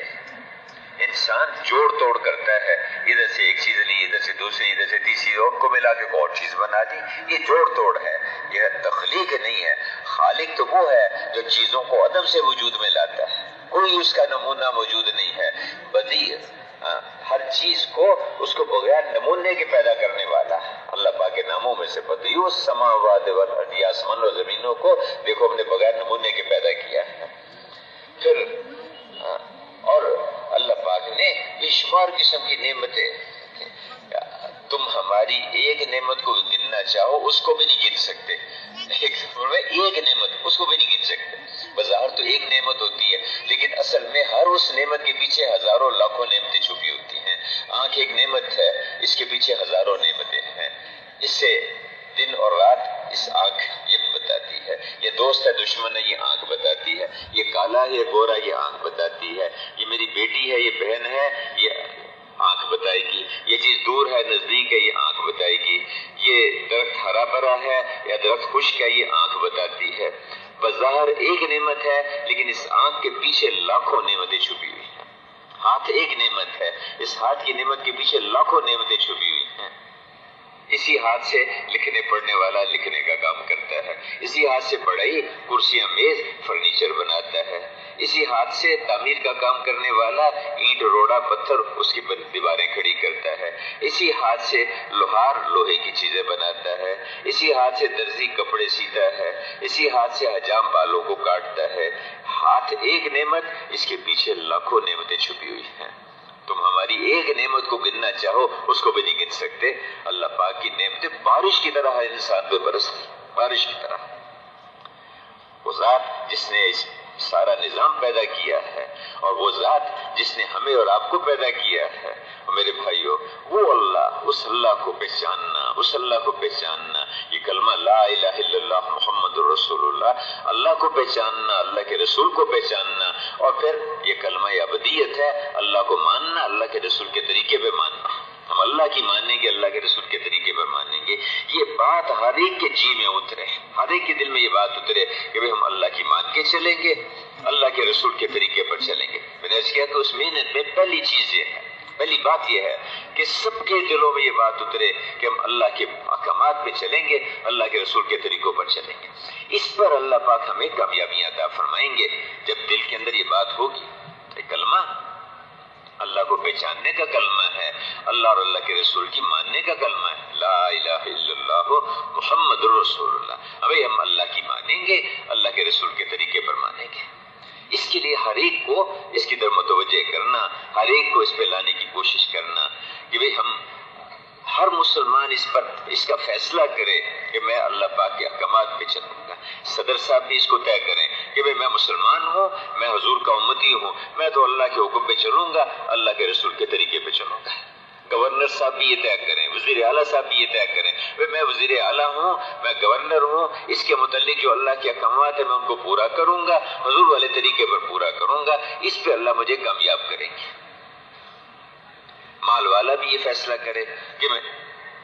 انسان جوڑ توڑ کرتا ہے، ادھر سے ایک چیز لی، ادھر سے دوسری، ادھر سے تیسری، اور کو ملا کے ایک اور چیز بنا دی، یہ جوڑ توڑ ہے، یہ تخلیق نہیں ہے۔ خالق تو وہ ہے جو چیزوں کو عدم سے وجود میں لاتا ہے، کوئی اس کا نمونہ موجود نہیں ہے، بدیع، ہر چیز کو اس کو بغیر نمونے کے پیدا کرنے والا۔ اللہ پاک کے ناموں میں سے بدیع السماوات والارض، آسمان اور زمینوں کو دیکھو ہم نے بغیر نمونے کے پیدا کیا ہے۔ پھر اور اللہ پاک نے بے شمار قسم کی نعمتیں، تم ہماری ایک نعمت کو گننا چاہو اس کو بھی نہیں گن سکتے، ایک نعمت اس کو بھی نہیں گن سکتے۔ بظاہر تو ایک نعمت ہوتی ہے، لیکن اصل میں ہر اس نعمت کے پیچھے ہزاروں لاکھوں نعمتیں چھپی ہوتی ہیں۔ آنکھ ایک نعمت ہے، اس کے پیچھے ہزاروں نعمتیں ہیں۔ اس سے دن اور رات اس آنکھ یہ بتاتی ہے، یہ دوست ہے دشمن ہے یہ آنکھ بتاتی ہے، یہ کالا ہے یہ گورا یہ آنکھ بتاتی ہے، یہ میری بیٹی ہے یہ بہن ہے یہ آنکھ بتائے گی، یہ چیز دور ہے نزدیک ہے یہ آنکھ بتائے گی، یہ درخت ہرا بھرا ہے یا درخت خشک ہے یہ آنکھ بتاتی ہے۔ بظاہر ایک نعمت ہے، لیکن اس آنکھ کے پیچھے لاکھوں نعمتیں چھپی ہوئی ہیں۔ ہاتھ ایک نعمت ہے، اس ہاتھ کی نعمت کے پیچھے لاکھوں نعمتیں چھپی ہوئی ہیں۔ اسی ہاتھ سے لکھنے پڑھنے والا لکھنے کا کام کرتا ہے، اسی ہاتھ سے پڑھائی کرسیاں میز فرنیچر بناتا ہے، اسی ہاتھ سے تعمیر کا کام کرنے والا اینٹ روڑا پتھر اس کی دیواریں کھڑی کرتا ہے، اسی ہاتھ سے لوہار لوہے کی چیزیں بناتا ہے، اسی ہاتھ سے درزی کپڑے سیتا ہے، اسی ہاتھ سے حجام بالوں کو کاٹتا ہے۔ ہاتھ ایک نعمت، اس کے پیچھے لاکھوں نعمتیں چھپی ہوئی ہیں۔ تم ہماری ایک نعمت کو گننا چاہو اس کو بھی نہیں گن سکتے. اللہ پاک کی نعمتیں بارش کی طرح انسان پہ برستی، بارش کی طرح. وہ ذات جس نے اس سارا نظام پیدا کیا ہے، اور وہ ذات جس نے ہمیں اور آپ کو پیدا کیا ہے، میرے بھائیو، وہ اللہ، اس اللہ کو پہچاننا، اس اللہ کو پہچاننا، یہ کلمہ لا الہ الا اللہ محمد رسول اللہ، اللہ کو پہچاننا، اللہ کے رسول کو پہچاننا، اور پھر یہ کلمہ ابدیت ہے، اللہ کو ماننا، اللہ کے رسول کے طریقے پہ ماننا. ہم اللہ کی مانیں گے، اللہ کے رسول کے طریقے پر مانیں گے. یہ بات ہر ایک کے جی میں اترے، ہر ایک کے دل میں یہ بات اترے کہ ہم اللہ کی مان کے چلیں گے، اللہ کے رسول کے طریقے پر چلیں گے. میں نے کیا کہ اس محنت میں پہلی چیز یہ ہے، پہلی بات یہ ہے کہ سب کے دلوں میں یہ بات اترے کہ ہم اللہ کے احکامات پہ چلیں گے، اللہ کے رسول کے طریقوں پر چلیں گے. اس پر اللہ پاک ہمیں کامیابیاں عطا فرمائیں گے. جب دل کے اندر یہ بات ہوگی، یہ کلمہ اللہ کو پہچاننے کا کلمہ ہے، اللہ اور اللہ کے رسول کی ماننے کا کلمہ ہے، لا الہ الا اللہ محمد رسول اللہ. ابھی ہم اللہ کی مانیں گے، اللہ کے رسول کے طریقے پر مانیں گے. اس کے لیے ہر ایک کو اس کی طرف متوجہ کرنا، ہر ایک کو اس پہ لانے کی کوشش کرنا کہ بھئی ہم ہر مسلمان اس کا فیصلہ کرے کہ میں اللہ پاک کے احکامات پہ چلوں گا. صدر صاحب بھی اس کو طے کریں کہ بھئی میں مسلمان ہوں، میں حضور کا امتی ہوں، میں تو اللہ کے حکم پہ چلوں گا، اللہ کے رسول کے طریقے پہ چلوں گا. گورنر صاحب بھی یہ طے کریں، وزیر اعلیٰ صاحب بھی یہ طے کریں میں وزیر اعلیٰ ہوں، میں گورنر ہوں، اس کے متعلق جو اللہ کے احکامات ہیں میں ان کو پورا کروں گا، حضور والے طریقے پر پورا کروں گا. اس پہ اللہ مجھے کامیاب کریں گے. مال والا بھی یہ فیصلہ کرے کہ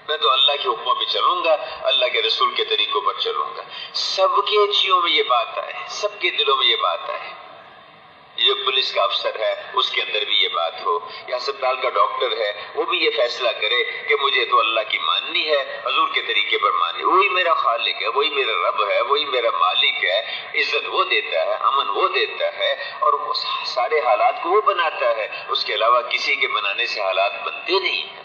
میں تو اللہ کے حکموں پہ چلوں گا، اللہ کے رسول کے طریقوں پر چلوں گا. سب کے جیوں میں یہ بات آئے، سب کے دلوں میں یہ بات آئے. یہ جو پولیس کا افسر ہے اس کے اندر بھی یہ بات ہو، یا اسپتال کا ڈاکٹر ہے وہ بھی یہ فیصلہ کرے کہ مجھے تو اللہ کی ماننی ہے، حضور کے طریقے پر ماننی. وہی میرا خالق ہے، وہی میرا رب ہے، وہی میرا مالک ہے. عزت وہ دیتا ہے، امن وہ دیتا ہے، اور وہ سارے حالات کو وہ بناتا ہے. اس کے علاوہ کسی کے بنانے سے حالات بنتے نہیں ہیں.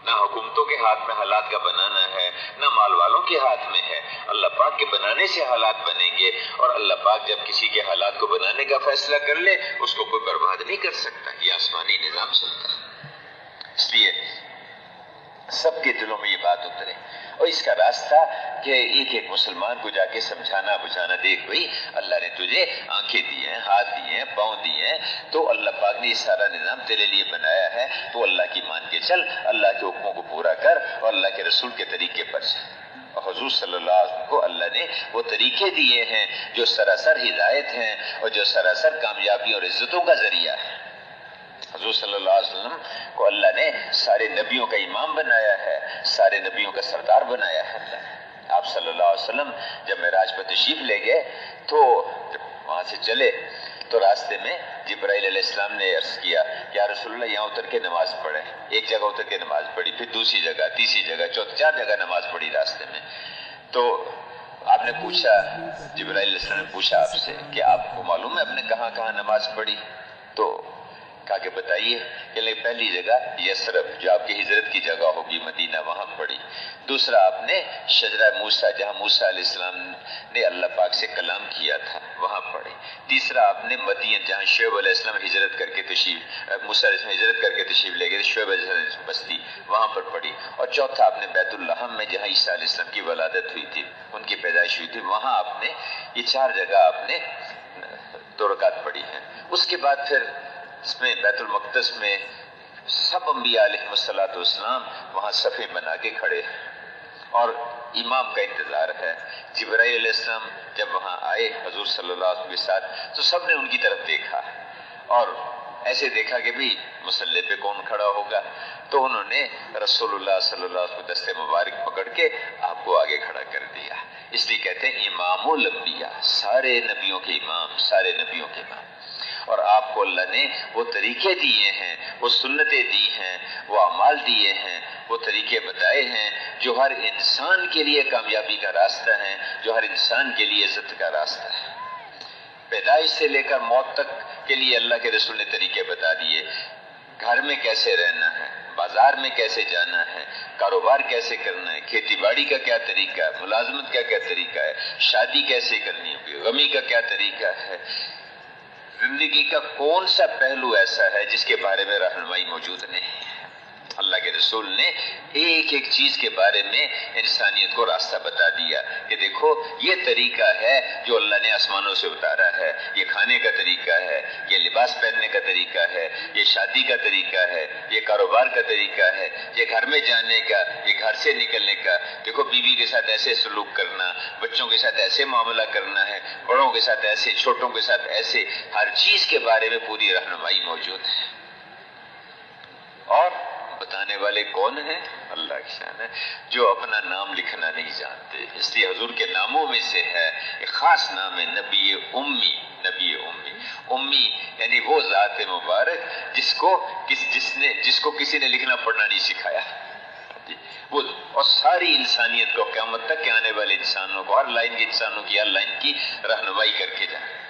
نہ حکومتوں کے ہاتھ میں حالات کا بنانا ہے، نہ مال والوں کے ہاتھ میں ہے. اللہ پاک کے بنانے سے حالات بنیں گے، اور اللہ پاک جب کسی کے حالات کو بنانے کا فیصلہ کر لے اس کو کوئی برباد نہیں کر سکتا. یہ آسمانی نظام چلتا ہے. اس لیے سب کے دلوں میں یہ بات اترے، اور اس کا راستہ کہ ایک ایک مسلمان کو جا کے سمجھانا بجھانا، دیکھ بھئی اللہ نے تجھے آنکھیں دی ہیں، ہاتھ دیے ہیں، پاؤں دیے ہیں، تو اللہ پاک نے یہ سارا نظام تیرے لیے بنایا ہے، تو اللہ کی مان کے چل، اللہ کے حکموں کو پورا کر اور اللہ کے رسول کے طریقے پر چل. اور حضور صلی اللہ علیہ وسلم کو اللہ نے وہ طریقے دیے ہیں جو سراسر ہدایت ہیں اور جو سراسر کامیابی اور عزتوں کا ذریعہ ہے. حضور صلی اللہ علیہ وسلم کو اللہ نے سارے نبیوں کا امام بنایا ہے، سارے نبیوں کا سردار بنایا ہے. آپ صلی اللہ علیہ وسلم جب معراج پر تشریف لے گئے تو جب وہاں سے چلے تو راستے میں جبرائیل علیہ السلام نے عرض کیا کہ یا رسول اللہ یہاں اتر کے نماز پڑھیں. ایک جگہ اتر کے نماز پڑھی، پھر دوسری جگہ، تیسری جگہ، چوتھی، 4 جگہ نماز پڑھی راستے میں. تو آپ نے پوچھا، جبرائیل علیہ السلام نے پوچھا آپ سے کہ آپ کو معلوم ہے آپ نے کہاں کہاں نماز پڑھی؟ تو کہا کہ بتائیے. کہ پہلی جگہ یثرب جو آپ کی ہجرت کی جگہ ہوگی مدینہ، وہاں پڑھی. دوسرا آپ نے شجرہ موسیٰ جہاں موسیٰ علیہ السلام نے اللہ پاک سے کلام کیا تھا وہاں پڑھی. تیسرا آپ نے مدین جہاں شعیب علیہ السلام ہجرت کر کے موسیٰ علیہ السلام ہجرت کر کے تشریف لے گئے، شعیب علیہ السلام بستی، وہاں پر پڑھی. اور چوتھا آپ نے بیت اللحم میں جہاں عیسیٰ علیہ السلام کی ولادت ہوئی تھی، ان کی پیدائش ہوئی تھی، وہاں آپ نے یہ 4 جگہ آپ نے 2 رکعت پڑھی ہیں. اس کے بعد پھر اس میں بیت المقدس میں سب انبیاء علیہ السلام وہاں صفیں بنا کے کھڑے ہیں اور امام کا انتظار ہے. جبرائیل علیہ السلام جب وہاں آئے حضور صلی اللہ علیہ وسلم کے ساتھ تو سب نے ان کی طرف دیکھا اور ایسے دیکھا کہ بھی مصلی پہ کون کھڑا ہوگا. تو انہوں نے رسول اللہ صلی اللہ علیہ وسلم دست مبارک پکڑ کے آپ کو آگے کھڑا کر دیا. اس لیے کہتے ہیں امام الانبیاء، سارے نبیوں کے امام، سارے نبیوں کے امام. اور آپ کو اللہ نے وہ طریقے دیے ہیں، وہ سنتیں دی ہیں، وہ اعمال دیے ہیں، وہ طریقے بتائے ہیں جو ہر انسان کے لیے کامیابی کا راستہ ہے، جو ہر انسان کے لیے عزت کا راستہ ہے. پیدائش سے لے کر موت تک کے لیے اللہ کے رسول نے طریقے بتا دیے. گھر میں کیسے رہنا ہے، بازار میں کیسے جانا ہے، کاروبار کیسے کرنا ہے، کھیتی باڑی کا کیا طریقہ ہے، ملازمت کا کیا طریقہ ہے، شادی کیسے کرنی ہوگی، غمی کا کیا طریقہ ہے، زندگی کا کون سا پہلو ایسا ہے جس کے بارے میں رہنمائی موجود نہیں ہے؟ اللہ کے رسول نے ایک ایک چیز کے بارے میں انسانیت کو راستہ بتا دیا کہ دیکھو یہ طریقہ ہے جو اللہ نے آسمانوں سے اتارا ہے، یہ کھانے کا طریقہ ہے، یہ لباس پہننے کا طریقہ ہے، یہ شادی کا طریقہ ہے، یہ کاروبار کا طریقہ ہے، یہ گھر میں جانے کا، یہ گھر سے نکلنے کا، دیکھو بیوی کے ساتھ ایسے سلوک کرنا، بچوں کے ساتھ ایسے معاملہ کرنا ہے، بڑوں کے ساتھ ایسے، چھوٹوں کے ساتھ ایسے، ہر چیز کے بارے میں پوری رہنمائی موجود ہے۔ اور بتانے والے کون ہیں؟ اللہ کی شان ہے، جو اپنا نام لکھنا نہیں جانتے۔ اس لیے حضور کے ناموں میں سے ہے ایک خاص نام ہے نبی امی۔ نبی امی، امی یعنی وہ ذات مبارک جس کو کسی نے لکھنا پڑھنا نہیں سکھایا، وہ اور ساری انسانیت کو قیامت تک کے آنے والے انسانوں کو، ہر لائن کے انسانوں کی ہر لائن کی رہنمائی کر کے جائے۔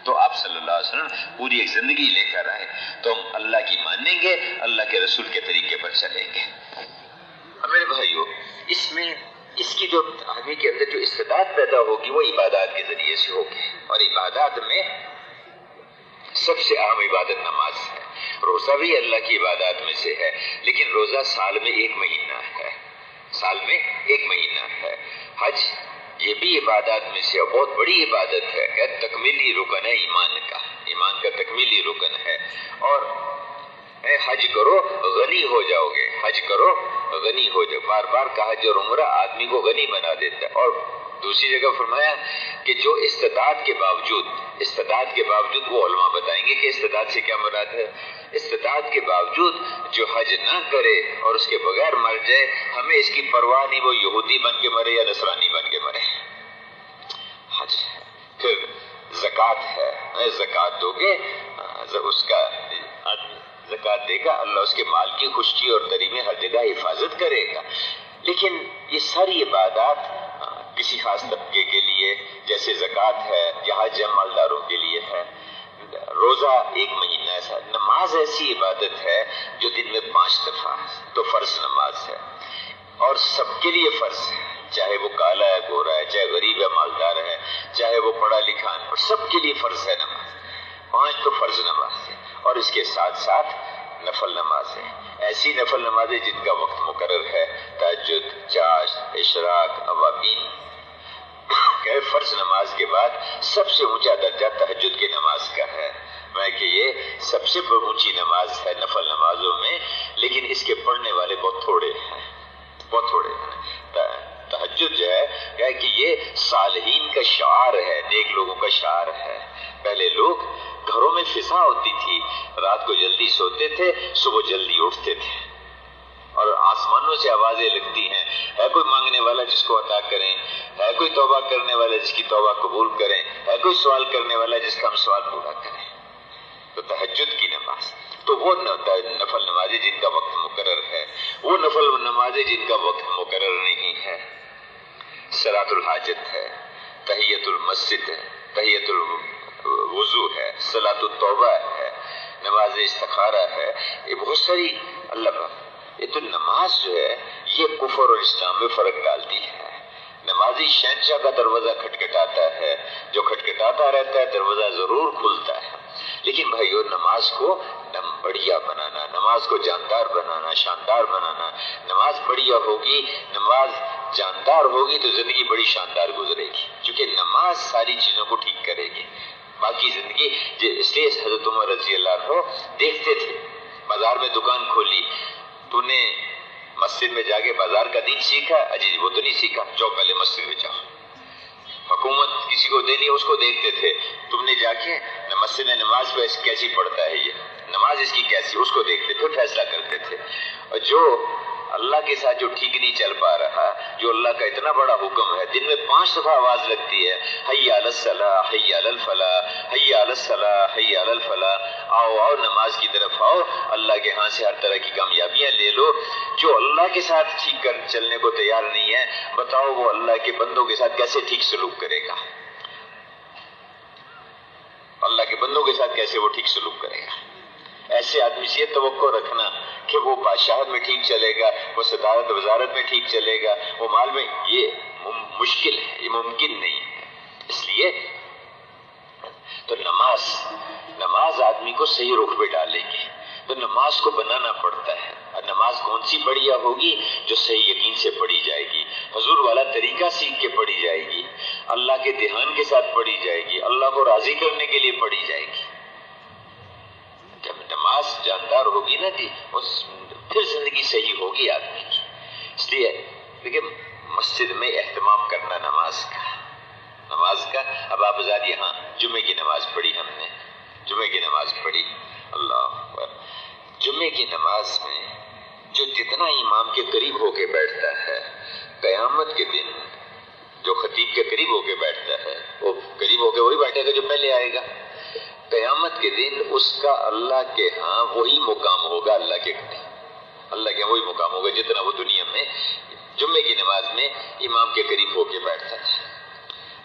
تو آپ صلی اللہ علیہ وسلم پوری ایک زندگی لے کر آئے، تو ہم اللہ کی مانیں گے، اللہ کے رسول کے طریقے پر چلیں گے۔ میرے بھائیو، اس کی جو آدمی کے اندر جو استعداد پیدا ہوگی وہ عبادات کے ذریعے سے ہوگی، اور عبادات میں سب سے اہم عبادت نماز ہے۔ روزہ بھی اللہ کی عبادات میں سے ہے، لیکن روزہ سال میں ایک مہینہ ہے، سال میں ایک مہینہ ہے۔ حج یہ بھی عبادات میں سے بہت بڑی عبادت ہے کہ تکمیلی رکن ہے ایمان کا تکمیلی رکن ہے۔ اور حج کرو غنی ہو جاؤ گے، حج کرو غنی ہو جاؤ، بار بار کا حج اور عمرہ آدمی کو غنی بنا دیتا ہے۔ اور دوسری جگہ فرمایا کہ جو استطاعت کے باوجود وہ علماء بتائیں گے کہ استطاعت سے کیا مراد ہے۔ استطاعت کے باوجود جو حج نہ کرے اور اس کے بغیر مر جائے، ہمیں اس کی پرواہ نہیں، وہ یہودی بن کے مرے یا نصرانی بن کے مرے۔ حج ہے، پھر زکوٰۃ ہے، زکوٰۃ دو گے، اس کا زکوٰۃ دے گا، اللہ اس کے مال کی خشکی اور تری میں ہر جگہ حفاظت کرے گا۔ لیکن یہ ساری عبادات کسی خاص طبقے کے لیے، جیسے زکوٰۃ ہے یا حج مالداروں کے لیے ہے۔ روزہ ایک مہینہ ایسا، نماز ایسی عبادت ہے جو دن میں 5 دفعہ، تو فرض نماز ہے اور سب کے لیے فرض ہے، چاہے وہ کالا ہے گورا ہے، چاہے غریب ہے مالدار ہے، چاہے وہ پڑھا لکھا ہے، سب کے لیے فرض ہے نماز۔ 5 تو فرض نماز ہے، اور اس کے ساتھ ساتھ نفل نماز ہے، ایسی نفل نمازیں جن کا وقت مقرر ہے، تہجد، چاشت، اشراق، اوابین۔ کہ فرض نماز کے بعد سب سے اونچا درجہ تہجد کی نماز کا ہے، میں کہ یہ سب سے اونچی نماز ہے نفل نمازوں میں، لیکن اس کے پڑھنے والے بہت تھوڑے ہیں، بہت تھوڑے ہیں۔ تہجد جو ہے کہ یہ صالحین کا شعار ہے، نیک لوگوں کا شعار ہے۔ پہلے لوگ گھروں میں فضا ہوتی تھی، رات کو جلدی سوتے تھے، صبح جلدی اٹھتے تھے، اور آسمانوں سے آوازیں لگتی ہیں، ہے کوئی مانگنے والا جس کو عطا کریں، ہے کوئی توبہ کرنے والا جس کی توبہ قبول کریں، ہے کوئی سوال کرنے والا جس کا ہم سوال پورا کریں۔ تو تہجد کی نماز، تو وہ نفل نمازیں جن کا وقت مقرر ہے، وہ نفل نمازیں جن کا وقت مقرر نہیں ہے۔ صلاۃ الحاجت ہے، تحیۃ المسجد ہے، تحیۃ الوضو ہے، صلاۃ التوبہ ہے، نماز استخارہ ہے، یہ بہت ساری اللہ۔ یہ تو نماز جو ہے یہ کفر اور اسلام میں فرق ڈالتی ہے۔ نمازی شہنشاہ کا دروازہ کھٹکھٹاتا ہے، جو کھٹکھٹاتا رہتا ہے دروازہ ضرور کھلتا ہے، لیکن بھائیو نماز کو بڑھیا بنانا، نماز کو جاندار بنانا، شاندار بنانا۔ نماز بڑھیا ہوگی، نماز جاندار ہوگی تو زندگی بڑی شاندار گزرے گی، کیونکہ نماز ساری چیزوں کو ٹھیک کرے گی۔ باقی زندگی اس لیے حضرت عمر رضی اللہ عنہ دیکھتے تھے، بازار میں دکان کھولی، تو نے مسجد میں جا کے بازار کا دین سیکھا؟ اجی وہ تو نہیں سیکھا، جاؤ پہلے مسجد میں جاؤ۔ حکومت کسی کو دینی اس کو دیکھتے تھے، تم نے جا کے مسجد میں نماز پہ کیسی پڑھتا ہے، یہ نماز اس کی کیسی، اس کو دیکھتے تھے، فیصلہ کرتے تھے۔ اور جو اللہ کے ساتھ جو ٹھیک نہیں چل پا رہا، جو اللہ کا اتنا بڑا حکم ہے، دن میں 5 دفعہ آواز لگتی ہے، حی علی الصلاۃ، حی علی الفلاح، حی علی الصلاۃ، حی علی الفلاح، آؤ آؤ نماز کی طرف آؤ، اللہ کے ہاں سے ہر طرح کی کامیابیاں لے لو۔ جو اللہ کے ساتھ ٹھیک کر چلنے کو تیار نہیں ہے، بتاؤ وہ اللہ کے بندوں کے ساتھ کیسے ٹھیک سلوک کرے گا؟ اللہ کے بندوں کے ساتھ کیسے وہ ٹھیک سلوک کرے گا؟ ایسے آدمی سے یہ توقع رکھنا کہ وہ بادشاہت میں ٹھیک چلے گا، وہ صدارت وزارت میں ٹھیک چلے گا، وہ مال میں، یہ مشکل ہے، یہ ممکن نہیں ہے۔ اس لیے تو نماز آدمی کو صحیح رخ پہ ڈالے گی، تو نماز کو بنانا پڑتا ہے۔ اور نماز کون سی بڑھیا ہوگی؟ جو صحیح یقین سے پڑھی جائے گی، حضور والا طریقہ سیکھ کے پڑھی جائے گی، اللہ کے دھیان کے ساتھ پڑھی جائے گی، اللہ کو راضی کرنے کے لیے پڑھی جائے گی۔ جب نماز جاندار ہوگی نا جی، پھر زندگی صحیح ہوگی آدمی کی۔ اس لیے دیکھیں مسجد میں اہتمام کرنا نماز کا۔ اب آپ آزاد یہاں جمعے کی نماز پڑھی، ہم نے جمعے کی نماز پڑھی، اللہ اکبر۔ جمعے کی نماز میں جو جتنا امام کے قریب ہو کے بیٹھتا ہے، قیامت کے دن جو خطیب کے قریب ہو کے بیٹھتا ہے، وہ قریب ہو کے وہی بیٹھے گا جو پہلے آئے گا۔ قیامت کے دن اس کا اللہ کے ہاں وہی مقام ہوگا، اللہ کے وہی مقام ہوگا جتنا وہ دنیا میں جمعے کی نماز میں امام کے قریب ہو کے بیٹھتا ہے۔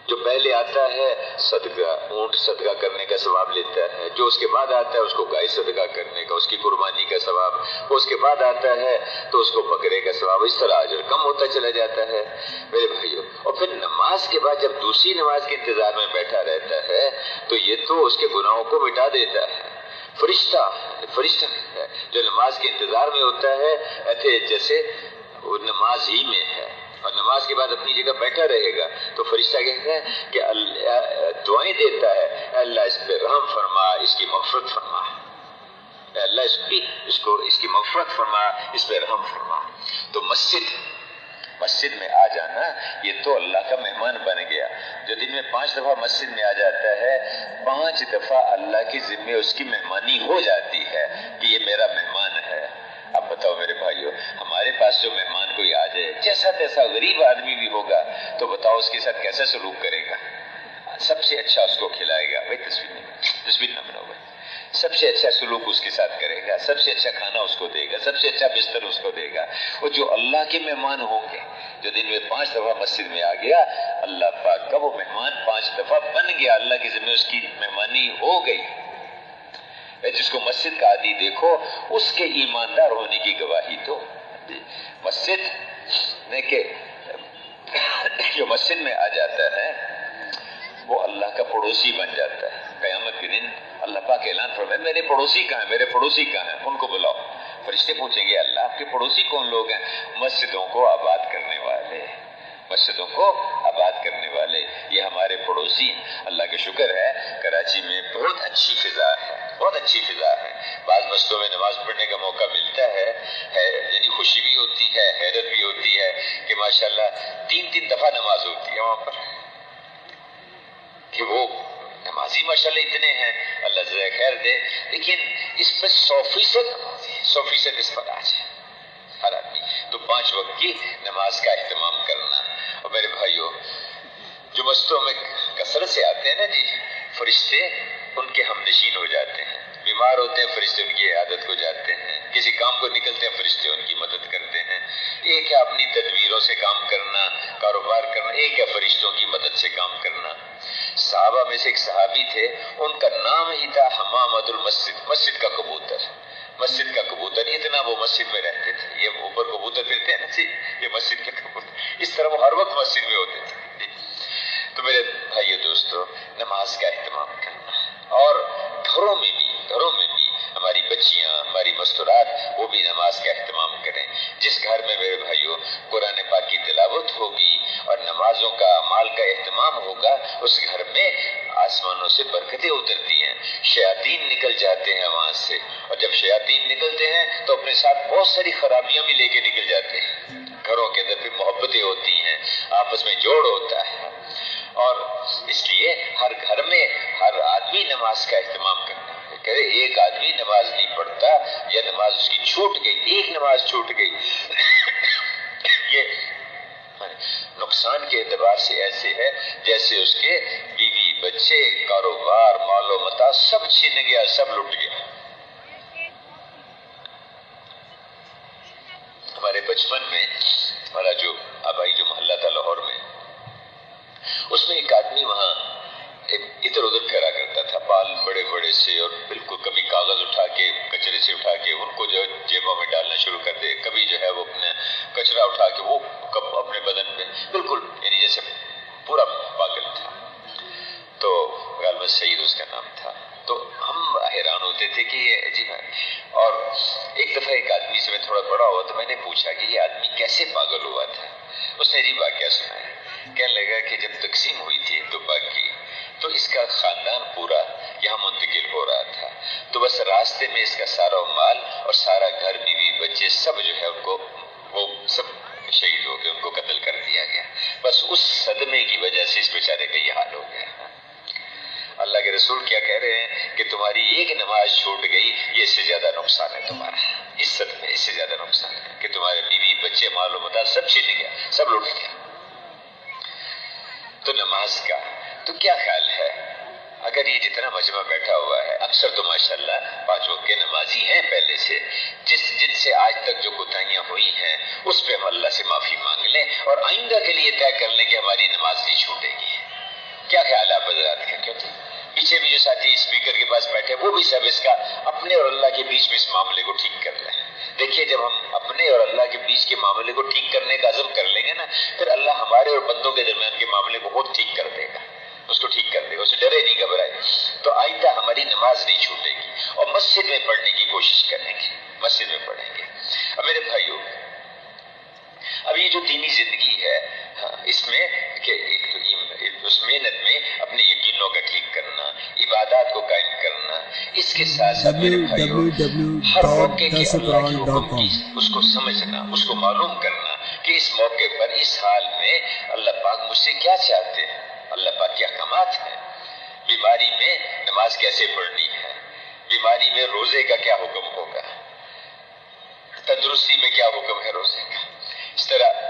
جو پہلے آتا ہے صدقہ، اونٹ صدقہ کرنے کا ثواب لیتا ہے، جو اس کے بعد آتا ہے اس کو گائے صدقہ کرنے کا، اس کی قربانی کا ثواب، اس کے بعد آتا ہے تو اس کو بکرے کا ثواب، اس طرح اجر کم ہوتا چلا جاتا ہے میرے بھائیوں۔ اور پھر نماز کے بعد جب دوسری نماز کے انتظار میں بیٹھا رہتا ہے تو یہ تو اس کے گناہوں کو مٹا دیتا ہے۔ فرشتہ ہے جو نماز کے انتظار میں ہوتا ہے، ایسے جیسے وہ نماز ہی میں ہے، اور نماز کے بعد اپنی جگہ بیٹھا رہے گا تو فرشتہ کہتا ہے کہ دعائیں دیتا ہے، اللہ اس پہ رحم فرما، اس کی مغفرت فرما، اللہ اس کی مغفرت فرما، اس پہ رحم فرما۔ تو مسجد میں آ جانا یہ تو اللہ کا مہمان بن گیا۔ جو دن میں 5 دفعہ مسجد میں آ جاتا ہے، 5 دفعہ اللہ کی ذمہ اس کی مہمانی ہو جاتی ہے کہ یہ میرا مہمان ہے۔ اب بتاؤ میرے بھائیو، ہمارے پاس جو مہمان کوئی آ جائے، جیسا تیسا غریب آدمی بھی ہوگا، تو بتاؤ اس کے ساتھ کیسا سلوک کرے گا؟ سب سے اچھا اس کو کھلائے گا، بھائی تصویر نہ بناؤ بھائی، سب سے اچھا سلوک اس کے ساتھ کرے گا، سب سے اچھا کھانا اس کو دے گا، سب سے اچھا بستر اس کو دے گا۔ اور جو اللہ کے مہمان ہوں گے، جو دن میں 5 دفعہ مسجد میں آ گیا، اللہ پاک کا وہ مہمان 5 دفعہ بن گیا، اللہ کے ذمہ اس کی مہمانی ہو گئی۔ جس کو مسجد کا عادی دیکھو، اس کے ایماندار ہونے کی گواہی تو مسجد میں کہ جو مسجد میں آ جاتا ہے وہ اللہ کا پڑوسی بن جاتا ہے۔ قیامت کے دن اللہ پاک اعلان فرمائے میرے پڑوسی کہاں ہیں، میرے پڑوسی کہاں ہیں، ان کو بلاؤ۔ فرشتے پوچھیں گے اللہ آپ کے پڑوسی کون لوگ ہیں؟ مسجدوں کو آباد کرنے والے، مسجدوں کو آباد کرنے والے، یہ ہمارے پڑوسی ہیں۔ اللہ کا شکر ہے کراچی میں بہت اچھی فضا ہے، بہت اچھی فضا ہے۔ بعض مسجدوں میں نماز پڑھنے کا موقع ملتا ہے، یعنی خوشی بھی ہوتی ہے، حیرت بھی ہوتی ہے کہ ماشاءاللہ 3 دفعہ نماز ہوتی ہے وہاں پر، کہ وہ نمازی ماشاءاللہ اتنے ہیں، اللہ جزائے خیر دے، لیکن اس پہ 100% اس پر آ جائے ہر آدمی۔ تو 5 وقت کی نماز کا اہتمام کرنا۔ اور میرے بھائیوں، جو مسجدوں میں کثرت سے آتے ہیں نا جی، فرشتے ان کے ہم نشین ہو جاتے ہیں، بیمار ہوتے ہیں فرشتے ان کی عیادت کو جاتے ہیں، کسی کام کو نکلتے ہیں فرشتے ان کی مدد کرتے ہیں۔ ایک ہے اپنی تدبیروں سے کام کرنا، کاروبار کرنا، ایک ہے فرشتوں کی مدد سے کام کرنا۔ صحابہ میں سے ایک صحابی تھے، ان کا نام ہی تھا حمامۃ المسجد، مسجد کا کبوتر، مسجد کا کبوتر، اتنا وہ مسجد میں رہتے تھے۔ یہ اوپر کبوتر پھرتے ہیں نا جی، یہ مسجد کے کبوتر، اس طرح وہ ہر وقت مسجد میں ہوتے تھے۔ تو میرے بھائیو دوستو، نماز کا اہتمام کرنا، اور گھروں میں بھی ہماری بچیاں، ہماری مستورات، وہ بھی نماز کا اہتمام کریں۔ جس گھر میں میرے بھائیو قرآن پاک کی تلاوت ہوگی اور نمازوں کا اعمال کا اہتمام ہوگا، اس گھر میں آسمانوں سے برکتیں اترتی ہیں، شیاطین نکل جاتے ہیں وہاں سے، اور جب شیاطین نکلتے ہیں تو اپنے ساتھ بہت ساری خرابیاں بھی لے کے نکل جاتے ہیں۔ گھروں کے اندر پھر محبتیں ہوتی ہیں، آپس میں جوڑ ہوتا ہے، اور اس لیے ہر گھر میں ہر آدمی نماز کا اہتمام کرنا ہے۔ کہ ایک آدمی نماز نہیں پڑھتا یا نماز اس کی چھوٹ گئی، ایک نماز چھوٹ گئی، یہ نقصان کے اعتبار سے ایسے ہے جیسے اس کے بیوی بچے، کاروبار، مال و متاع سب چھن گیا، سب لٹ گیا۔ ہمارے بچپن میں ہمارا جو آبائی جو محلہ تھا لاہور میں، اس میں ایک آدمی وہاں ادھر ادھر پھیرا کرتا تھا، بال بڑے بڑے سے، اور بالکل کبھی کاغذ اٹھا کے، کچرے سے اٹھا کے ان کو جو جیبوں میں ڈالنا شروع کر دے، کبھی جو ہے وہ اپنے کچرا اٹھا کے وہ اپنے بدن پہ، بالکل یعنی جیسے پورا پاگل تھا۔ تو غالباً سعید اس کا نام میں نے پوچھا کہ یہ آدمی کیسے پاگل ہوا تھا. اس نے عجیب واقعہ سنایا. کہنے لگا کہ جب تقسیم ہوئی تھی طبا کی تو اس کا خاندان پورا یہاں منتقل ہو رہا تھا. تو بس راستے میں اس کا سارا مال اور سارا گھر بیوی بچے سب جو ہے ان کو وہ سب شہید ہو گئے, ان کو قتل کر دیا گیا. بس اس صدمے کی وجہ سے اس بیچارے کا یہ حال ہو گیا. اللہ کے رسول کیا کہہ رہے ہیں کہ تمہاری ایک نماز چھوٹ گئی, یہ اس سے زیادہ نقصان ہے تمہارا. اس صدمے اس سے زیادہ نقصان ہے کہ تمہارے بیوی بچے مال و متا سب چھین گیا, سب لوٹ گیا. تو نماز کا تو کیا خیال ہے اگر یہ جتنا مجمع بیٹھا ہوا ہے اکثر تو ماشاءاللہ 5 وقت کے نمازی ہیں پہلے سے, جن سے آج تک جو کوتاہیاں ہوئی ہیں اس پہ ہم اللہ سے معافی مانگ لیں اور آئندہ کے لیے طے کر لیں کہ ہماری نماز نہیں چھوٹے گی. کیا خیال ہے آپ حضرات کا؟ کیوں تھے پیچھے بھی جو ساتھی اسپیکر کے پاس بیٹھے وہ بھی سب اس کا اپنے اور اللہ کے بیچ میں اس معاملے کو ٹھیک کر لیں. دیکھیے جب ہم اپنے اور اللہ کے بیچ کے معاملے کو ٹھیک کرنے کا عزم کر لیں گے نا, پھر اللہ ہمارے اور بندوں کے درمیان کے معاملے کو خود ٹھیک کر دے گا, اس کو ٹھیک کر دے گا, اسے ڈرے نہیں گھبرائے. تو آئندہ ہماری نماز نہیں چھوٹے گی اور مسجد میں پڑھنے کی کوشش کریں گے, مسجد میں پڑھیں گے. اب میرے بھائیوں, اب یہ جو دینی زندگی ہے اس میں کہ ایک تو اس محنت میں اپنے یقینوں کا ٹھیک کرنا, عبادات کو قائم کرنا, اس کے ساتھ ساتھ میرے بھائیوں ہر موقع کے اللہ کے حکم کی اس کو سمجھنا, اس کو معلوم کرنا کہ اس موقع پر اس حال میں اللہ پاک مجھ سے کیا چاہتے ہیں, اللہ پاک کے احکامات ہیں. بیماری میں نماز کیسے پڑھنی ہے, بیماری میں روزے کا کیا حکم ہوگا, تندرستی میں کیا حکم ہے روزے کا. اس طرح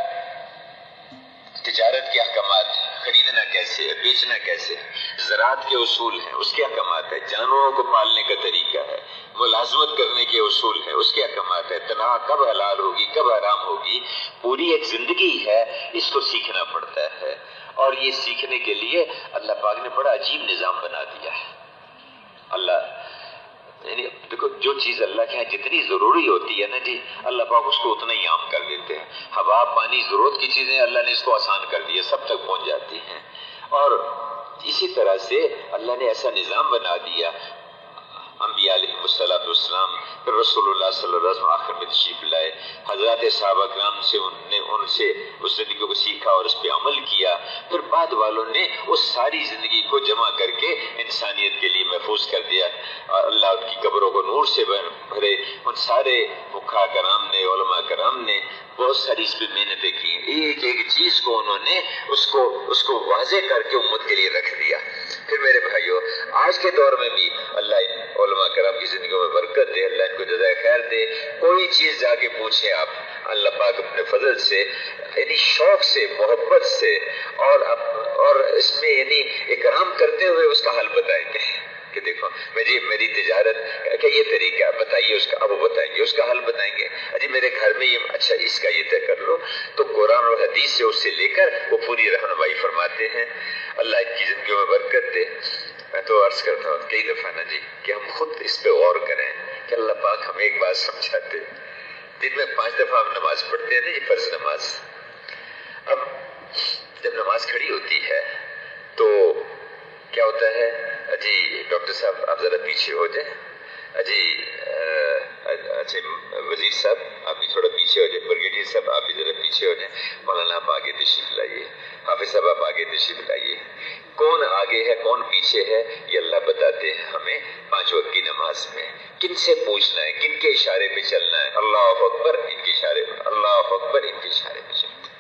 تجارت کے احکامات, خریدنا کیسے ہے, بیچنا کیسے ہے, زراعت کے اصول ہیں, اس کے احکامات ہیں, جانوروں کو پالنے کا طریقہ ہے, ملازمت کرنے کے اصول ہیں, اس کے احکامات ہیں, تنخواہ کب حلال ہوگی کب حرام ہوگی, پوری ایک زندگی ہے, اس کو سیکھنا پڑتا ہے. اور یہ سیکھنے کے لیے اللہ پاک نے بڑا عجیب نظام بنا دیا ہے. اللہ یعنی دیکھو جو چیز اللہ کے یہاں جتنی ضروری ہوتی ہے نا جی, اللہ پاک اس کو اتنا ہی عام کر دیتے ہیں. ہوا پانی ضرورت کی چیزیں اللہ نے اس کو آسان کر دی ہے, سب تک پہنچ جاتی ہیں. اور اسی طرح سے اللہ نے ایسا نظام بنا دیا, انبیاء علیہ السلام پھر رسول اللہ صلی اللہ علیہ وسلم آخر میں تشریف لائے, حضرات صحابہ کرام سے ان سے اس زندگی کو سیکھا اور اس پہ عمل کیا. پھر بعد والوں نے اس ساری زندگی کو جمع کر کے انسانیت کے لیے محفوظ کر دیا. اللہ ان کی قبروں کو نور سے بھرے. ان سارے فقہاء کرام نے, علماء کرام نے بہت ساری اس پہ محنتیں کی. ایک ایک چیز کو انہوں نے اس کو واضح کر کے امت کے لیے رکھ دیا. پھر میرے بھائیوں آج کے دور میں بھی اللہ ان علماء کرام کی زندگیوں میں برکت دے, اللہ ان کو جزائے خیر دے. کوئی چیز جا کے پوچھیں آپ, اللہ پاک اپنے فضل سے یعنی شوق سے, محبت سے اور اس میں یعنی اکرام کرتے ہوئے اس کا حل بتائیں گے کہ دیکھو میری تجارت کا یہ طریقہ بتائیے, اس کا اب وہ بتائیں گے, اس کا حل بتائیں گے. اجی میرے گھر میں یہ اچھا اس کا یہ طے کر لو. تو قرآن اور حدیث سے اس سے لے کر وہ پوری رہنمائی فرماتے ہیں. اللہ ان کی زندگیوں میں برکت دے. میں تو عرض کرتا ہوں کئی دفعہ نا جی کہ ہم خود اس پہ غور کریں کہ اللہ پاک ہمیں ایک بات سمجھاتے. دن میں 5 دفعہ ہم نماز پڑھتے ہیں نا, یہ فرض نماز. اب جب نماز کھڑی ہوتی ہے تو کیا ہوتا ہے, اجی ڈاکٹر صاحب آپ ذرا پیچھے ہو جائیں, اجی اچھا وزیر صاحب آپ بھی تھوڑا پیچھے ہو جائیں, بریگیڈیئر صاحب آپ بھی ذرا پیچھے ہو جائیں, مولانا آپ آگے تشریف لائیے, حافظ صاحب آپ آگے تشریف لائیے. کون آگے ہے کون پیچھے ہے یہ اللہ بتاتے ہیں ہمیں 5 وقت کی نماز میں. کن سے پوچھنا ہے, کن کے اشارے پہ چلنا ہے, اللہ اکبر ان کے اشارے پہ, اللہ اکبر ان کے اشارے پہ چلتے,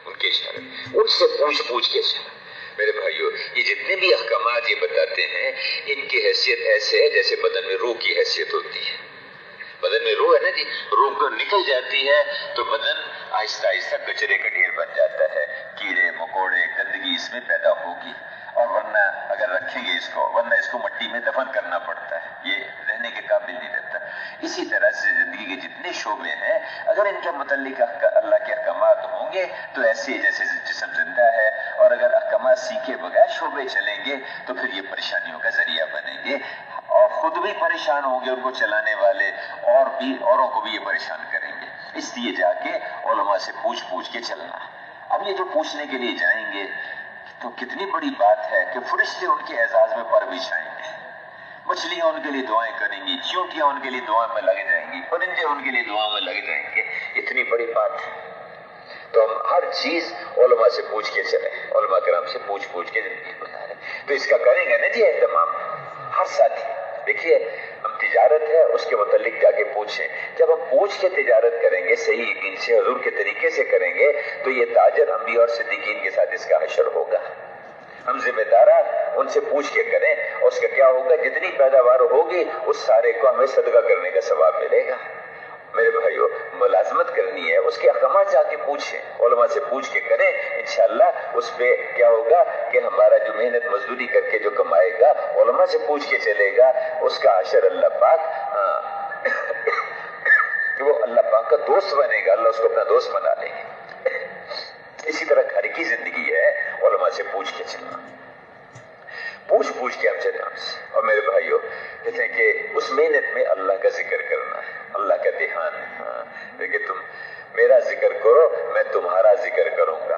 ان کے اشارے پہ, ان سے پوچھ کے چلنا. میرے بھائیو یہ جتنے بھی احکامات یہ بتاتے ہیں ان کی حیثیت ایسے ہے جیسے بدن میں روح کی حیثیت ہوتی ہے. بدن میں روح ہے نا جی, روح کو نکل جاتی ہے تو بدن آہستہ آہستہ کچرے کا ڈھیر بن جاتا ہے, کیڑے مکوڑے گندگی اس میں پیدا ہوگی. اور ورنہ اگر رکھیں گے اس کو مٹی میں دفن کرنا پڑتا ہے, یہ رہنے کے قابل نہیں رہتا. اسی طرح سے زندگی کے جتنے شعبے ہیں اگر ان کے متعلق اللہ کے احکامات ہوں گے تو ایسے جیسے جسم زندہ ہے, اور اگر احکامات سیکھے بغیر شعبے چلیں گے تو پھر یہ پریشانیوں کا ذریعہ بنیں گے, اور خود بھی پریشان ہوں گے, ان کو چلانے والے اور بھی اوروں کو بھی یہ پریشان کریں گے. اس لیے جا کے علماء سے پوچھ کے چلنا. اب یہ جو پوچھنے کے لیے جائیں گے تو کتنی بڑی بات ہے کہ فرشتے ان کے اعزاز میں پر بچھائیں گے, مچھلیاں ان کے لیے دعائیں کریں گی, چیونٹیاں ان کے لیے دعا میں لگ جائیں گی, پرندے ان کے لیے دعا میں لگ جائیں گے. بات ہے. تو ہم ہر چیز علماء سے پوچھ کے چلیں، علماء کرام سے پوچھ کے زندگی گزاریں. تو اس کا کریں گے نا جی اہتمام ہر ساتھی. دیکھیے ہم تجارت ہے اس کے متعلق جا کے پوچھیں. جب ہم پوچھ کے تجارت کریں گے صحیح یقین سے حضور کے طریقے سے کریں گے تو یہ تاجر انبیاء اور صدیقین کے ساتھ اس کا حشر ہوگا. ہم ذمہ دارہ ان سے پوچھ کے کریں اور اس کا کیا ہوگا، جتنی پیداوار ہوگی اس سارے کو ہمیں صدقہ کرنے کا ثواب ملے گا. میرے بھائیو ملازمت کرنی ہے اس کے احکامات جا کے پوچھیں، علماء سے پوچھ کے کریں. انشاءاللہ اس پہ کیا ہوگا کہ ہمارا جو محنت مزدوری کر کے جو کمائے گا علماء سے پوچھ کے چلے گا، اس کا حشر اللہ پاک کہ وہ اللہ پاک کا دوست بنے گا، اللہ اس کو اپنا دوست بنا لے گا. اسی طرح گھر کی زندگی ہے، علماء سے پوچھ کے چلنا، پوچھ کے ہم چلیں ہم سے. اور میرے بھائیو کہتے ہیں کہ اس محنت میں اللہ کا ذکر کرنا ہے، اللہ کا دھیان. کہ تم میرا ذکر کرو میں تمہارا ذکر کروں گا.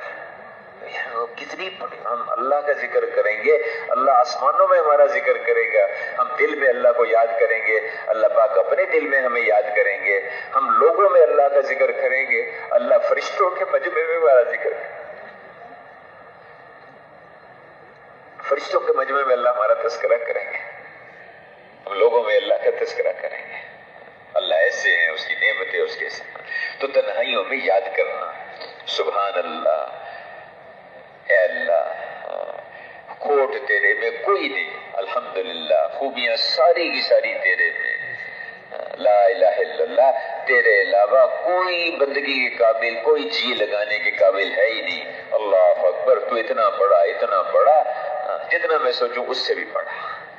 کتنی ہم اللہ کا ذکر کریں گے، اللہ آسمانوں میں ہمارا ذکر کرے گا. ہم دل میں اللہ کو یاد کریں گے، اللہ پاک اپنے دل میں ہمیں یاد کریں گے. ہم لوگوں میں اللہ کا ذکر کریں گے، اللہ فرشتوں کے مجمع میں ہمارا ذکر کرے گا. فرشتوں کے مجمع میں اللہ ہمارا تذکرہ کریں گے، ہم لوگوں میں اللہ کا تذکرہ کریں گے. اللہ ایسے ہیں، اس کی نعمتیں اس کے ساتھ. تو تنہائیوں میں یاد کرنا، سبحان اللہ، اے اللہ کھوٹ تیرے میں کوئی نہیں، الحمدللہ خوبیاں ساری کی ساری تیرے میں، لا الہ الا اللہ، تیرے علاوہ کوئی بندگی کے قابل، کوئی جی لگانے کے قابل ہے ہی نہیں. اللہ اکبر، تو اتنا بڑا جتنا میں سوچوں اس سے بھی بڑا.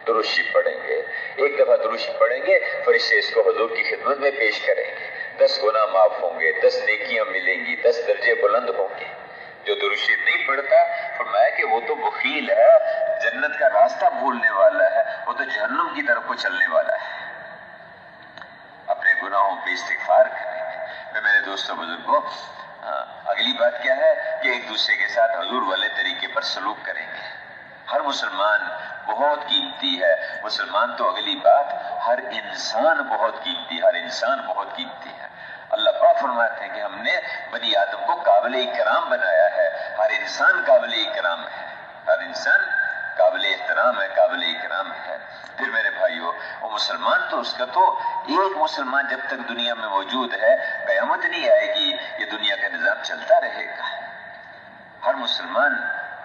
دروشی پڑھیں گے، ایک دفعہ دروشی پڑھیں گے، فرشتے اس کو حضور کی خدمت میں پیش کریں گے، 10 گناہ معاف ہوں گے، 10 نیکیاں ملیں گی، 10 درجے بلند ہوں گے. جو دروشی نہیں پڑھتا فرمایا کہ وہ تو بخیل ہے، جنت کا راستہ بھولنے والا ہے، وہ تو جہنم کی طرف کو چلنے والا ہے. اپنے گناہوں پہ استغفار کریں گے. میں میرے دوستوں بزرگوں، اگلی بات کیا ہے کہ ایک دوسرے کے ساتھ حضور والے طریقے پر سلوک کریں گے. ہر مسلمان بہت قیمتی ہے. مسلمان تو اگلی بات، ہر انسان بہت قیمتی، ہر انسان بہت قیمتی ہے. اللہ پاک فرماتے ہیں کہ ہم نے بنی آدم کو قابل اکرام بنایا ہے. ہر انسان قابل اکرام ہے، ہر انسان قابل احترام ہے، قابل اکرام ہے. پھر میرے بھائیو، وہ مسلمان تو اس کا تو ایک مسلمان جب تک دنیا میں موجود ہے قیامت نہیں آئے گی، یہ دنیا کا نظام چلتا رہے گا. ہر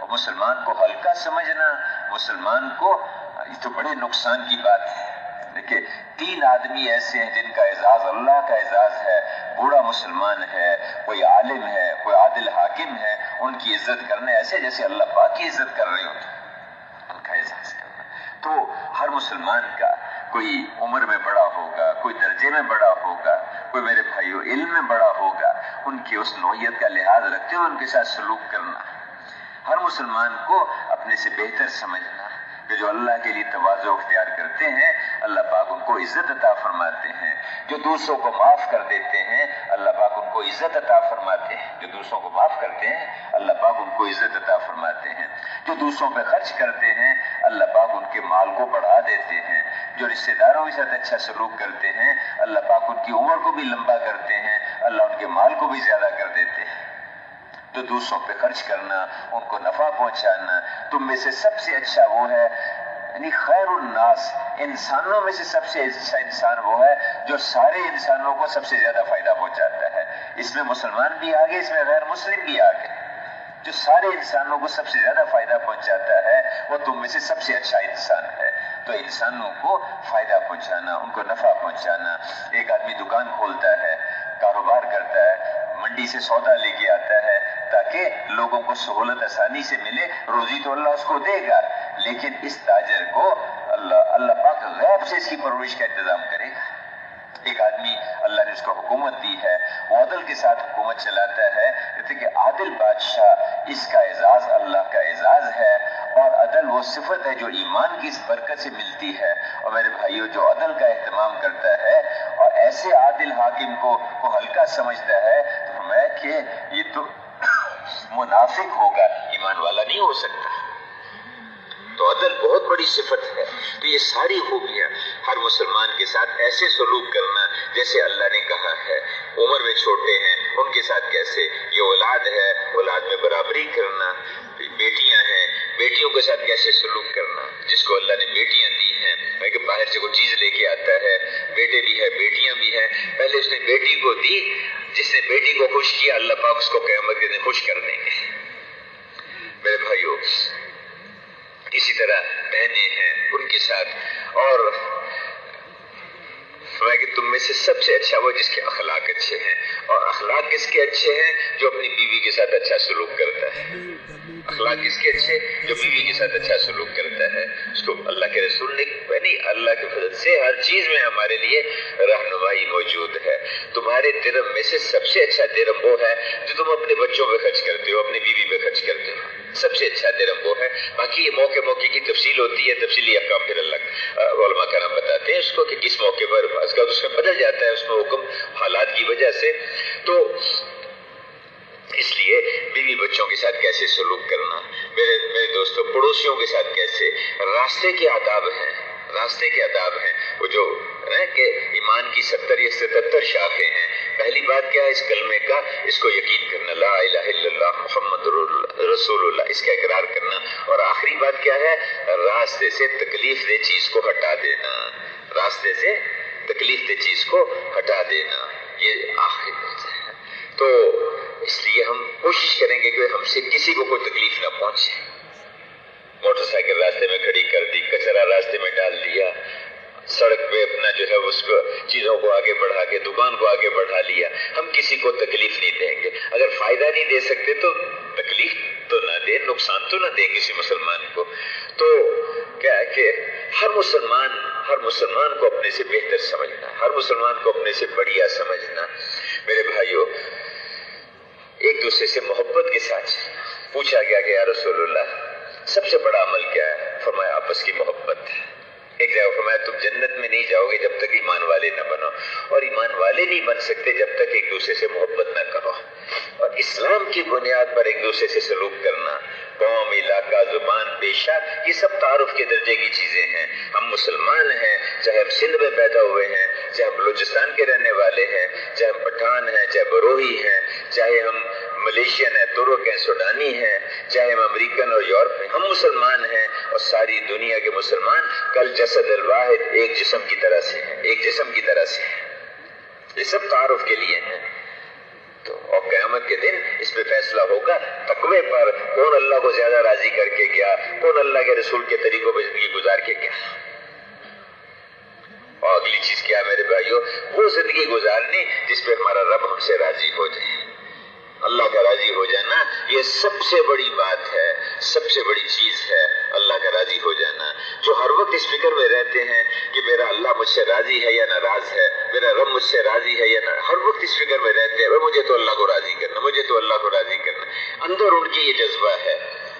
مسلمان کو ہلکا سمجھنا، مسلمان کو، یہ تو بڑے نقصان کی بات ہے. دیکھیں 3 آدمی ایسے ہیں جن کا اعزاز اللہ کا اعزاز ہے. بوڑھا مسلمان ہے، کوئی عالم ہے، کوئی عادل حاکم ہے، ان کی عزت کرنے ایسے جیسے اللہ پاک کی عزت کر رہے ہوتے، ان کا اعزاز کرنا. تو ہر مسلمان کا کوئی عمر میں بڑا ہوگا، کوئی درجے میں بڑا ہوگا، کوئی میرے بھائیو علم میں بڑا ہوگا، ان کی اس نوعیت کا لحاظ رکھتے ہوئے ان کے ساتھ سلوک کرنا. ہر مسلمان کو اپنے سے بہتر سمجھنا کہ جو اللہ کے لیے تواضع اختیار کرتے ہیں اللہ پاک ان کو عزت عطا فرماتے ہیں. جو دوسروں کو معاف کر دیتے ہیں اللہ پاک ان کو عزت عطا فرماتے ہیں. جو دوسروں کو معاف کرتے ہیں اللہ پاک ان کو عزت عطا فرماتے ہیں. جو دوسروں پہ خرچ کرتے ہیں اللہ پاک ان کے مال کو بڑھا دیتے ہیں. جو رشتہ داروں کے ساتھ اچھا سلوک کرتے ہیں اللہ پاک ان کی عمر کو بھی لمبا کرتے ہیں، اللہ ان کے مال کو بھی زیادہ کر دیتے ہیں. تو دوسروں پہ خرچ کرنا، ان کو نفع پہنچانا، تم میں سے سب سے اچھا وہ ہے، یعنی خیر الناس، انسانوں میں سے سب سے اچھا انسان وہ ہے جو سارے انسانوں کو سب سے زیادہ فائدہ پہنچاتا ہے. اس میں مسلمان بھی آگے، اس میں غیر مسلم بھی آگے. جو سارے انسانوں کو سب سے زیادہ فائدہ پہنچاتا ہے وہ تم میں سے سب سے اچھا انسان ہے. تو انسانوں کو فائدہ پہنچانا، ان کو نفع پہنچانا. ایک آدمی دکان کھولتا ہے، کاروبار کرتا ہے، منڈی سے سودا لے کے آتا ہے تاکہ لوگوں کو سہولت آسانی سے ملے. روزی تو اللہ اس کو دے گا، لیکن اس تاجر کو اللہ پاک غیب سے اس کی پرورش کا انتظام کرے گا. ایک آدمی اللہ نے اس کو حکومت دی ہے، وہ عدل کے ساتھ حکومت چلاتا ہے. کہتے کہ عادل بادشاہ، اس کا اعزاز اللہ کا اعزاز ہے. اور عدل وہ صفت ہے جو ایمان کی اس برکت سے ملتی ہے. اور میرے بھائیو جو عدل کا اہتمام کرتا ہے اور ایسے عادل حاکم کو ہلکا سمجھتا ہے تو فرمایا کہ یہ تو منافق ہوگا، ایمان والا نہیں ہو سکتا. تو عدل بہت بڑی صفت ہے. تو یہ ساری خوبیاں ہر مسلمان کے ساتھ ایسے سلوک کرنا جیسے اللہ نے کہا ہے. عمر میں چھوٹے ہیں ان کے ساتھ سے یہ اولاد ہے، اولاد میں برابری کرنا، بیٹیاں ہیں، بیٹیوں کے ساتھ کیسے سلوک کرنا، جس کو اللہ نے بیٹیاں دی ہیں، کہ باہر سے کوئی چیز لے کے آتا ہے، بیٹے بھی ہے بیٹیاں بھی ہیں، پہلے اس نے بیٹی کو دی، جس نے بیٹی کو خوش کیا اللہ پاک اس کو قیامت کے دن خوش کر دیں گے۔ میرے بھائیوں، اسی طرح بہنیں ہیں ان کے ساتھ، اور فرمایا کہ تم میں سے سب سے اچھا وہ جس کے اخلاق اچھے ہیں، اور اخلاق کس کے اچھے ہیں؟ جو اپنی بیوی کے ساتھ اچھا سلوک کرتا ہے۔ اخلاق کس کے اچھے؟ جو بیوی کے ساتھ اچھا سلوک کرتا ہے۔ اس کو اللہ کے رسول نے نہیں، اللہ کے فضل سے ہر چیز میں ہمارے لیے رہنمائی موجود ہے۔ تمہارے درم میں سے سب سے اچھا درم وہ ہے جو تم اپنے بچوں پہ خرچ کرتے ہو، اپنی بیوی پہ خرچ کرتے ہو، سب سے اچھا درم وہ ہے۔ باقی یہ موقع موقع کی تفصیل ہوتی ہے، تفصیلی احکام پھر اللہ علماء کرام بتاتے ہیں اس کو کہ کس موقع پر اس کا اس میں بدل جاتا ہے، اس میں حکم حالات کی وجہ سے۔ تو اس لیے بیوی بچوں کے ساتھ کیسے سلوک کرنا، میرے دوستوں پڑوسیوں کے ساتھ کیسے، راستے کے آداب ہیں، راستے کے آداب ہیں، وہ جو ہے کہ ایمان کی 70 یا 77 شاخیں ہیں۔ پہلی بات کیا ہے اس کلمے کا؟ اس کو یقین کرنا، لا الہ الا اللہ محمد رسول اللہ، اس کا اقرار کرنا۔ اور آخری بات کیا ہے؟ راستے سے تکلیف دہ چیز کو ہٹا دینا، راستے سے تکلیف دہ چیز کو ہٹا دینا، یہ آخری بات ہے۔ تو اس لیے ہم کوشش کریں گے کہ ہم سے کسی کو کوئی تکلیف نہ پہنچے۔ موٹر سائیکل راستے میں کھڑی کر دی، کچرا راستے میں ڈال دیا، سڑک پہ اپنا جو ہے اس کو چیزوں کو آگے بڑھا کے دکان کو آگے بڑھا لیا، ہم کسی کو تکلیف نہیں دیں گے۔ اگر فائدہ نہیں دے سکتے تو تکلیف تو نہ دیں، نقصان تو نہ دیں کسی مسلمان کو۔ تو کیا ہے کہ ہر مسلمان کو اپنے سے بہتر سمجھنا، ہر مسلمان کو اپنے سے بڑھیا سمجھنا۔ میرے بھائیوں، ایک دوسرے سے محبت کے ساتھ پوچھا گیا کہ یا رسول اللہ سب سے بڑا عمل کیا ہے؟ فرمایا آپس کی محبت۔ ایک جگہ فرمایا تم جنت میں نہیں جاؤ گے جب تک ایمان والے نہ بنو، اور ایمان والے نہیں بن سکتے جب تک ایک دوسرے سے محبت نہ کرو۔ اور اسلام کی بنیاد پر ایک دوسرے سے سلوک کرنا، قوم، علاقہ، زبان، پیشہ، یہ سب تعارف کے درجے کی چیزیں ہیں۔ ہم مسلمان ہیں، چاہے ہم سندھ میں پیدا ہوئے ہیں، چاہے ہم بلوچستان کے رہنے والے ہیں، چاہے ہم پٹھان ہیں، چاہے بروہی ہیں، چاہے ہم ملیشین ہیں، ترک ہیں، سوڈانی ہیں، چاہے ہم امریکن اور یورپ ہیں، ہم مسلمان ہیں، اور ساری دنیا کے مسلمان کل جسد الواحد ایک جسم کی طرح سے ہیں، ایک جسم کی طرح سے ہیں۔ یہ سب تعارف کے لیے ہیں۔ تو اور قیامت کے دن اس پہ فیصلہ ہوگا تقوی پر، کون اللہ کو زیادہ راضی کر کے گیا، کون اللہ کے رسول کے طریقوں پہ زندگی گزار کے گیا۔ اور اگلی چیز کیا میرے بھائیوں؟ وہ زندگی گزارنی جس پہ ہمارا رب ہم سے راضی ہو جائے۔ اللہ کا راضی ہو جانا یہ سب سے بڑی بات ہے، سب سے بڑی چیز ہے، اللہ کا راضی ہو جانا۔ جو ہر وقت اس فکر میں رہتے ہیں کہ میرا اللہ مجھ سے راضی ہے یا ناراض ہے، میرا رب مجھ سے راضی ہے یا ناراض، ہر وقت اس فکر میں رہتے ہیں مجھے تو اللہ کو راضی کرنا، مجھے تو اللہ کو راضی کرنا۔ اندر ان کی یہ جذبہ ہے،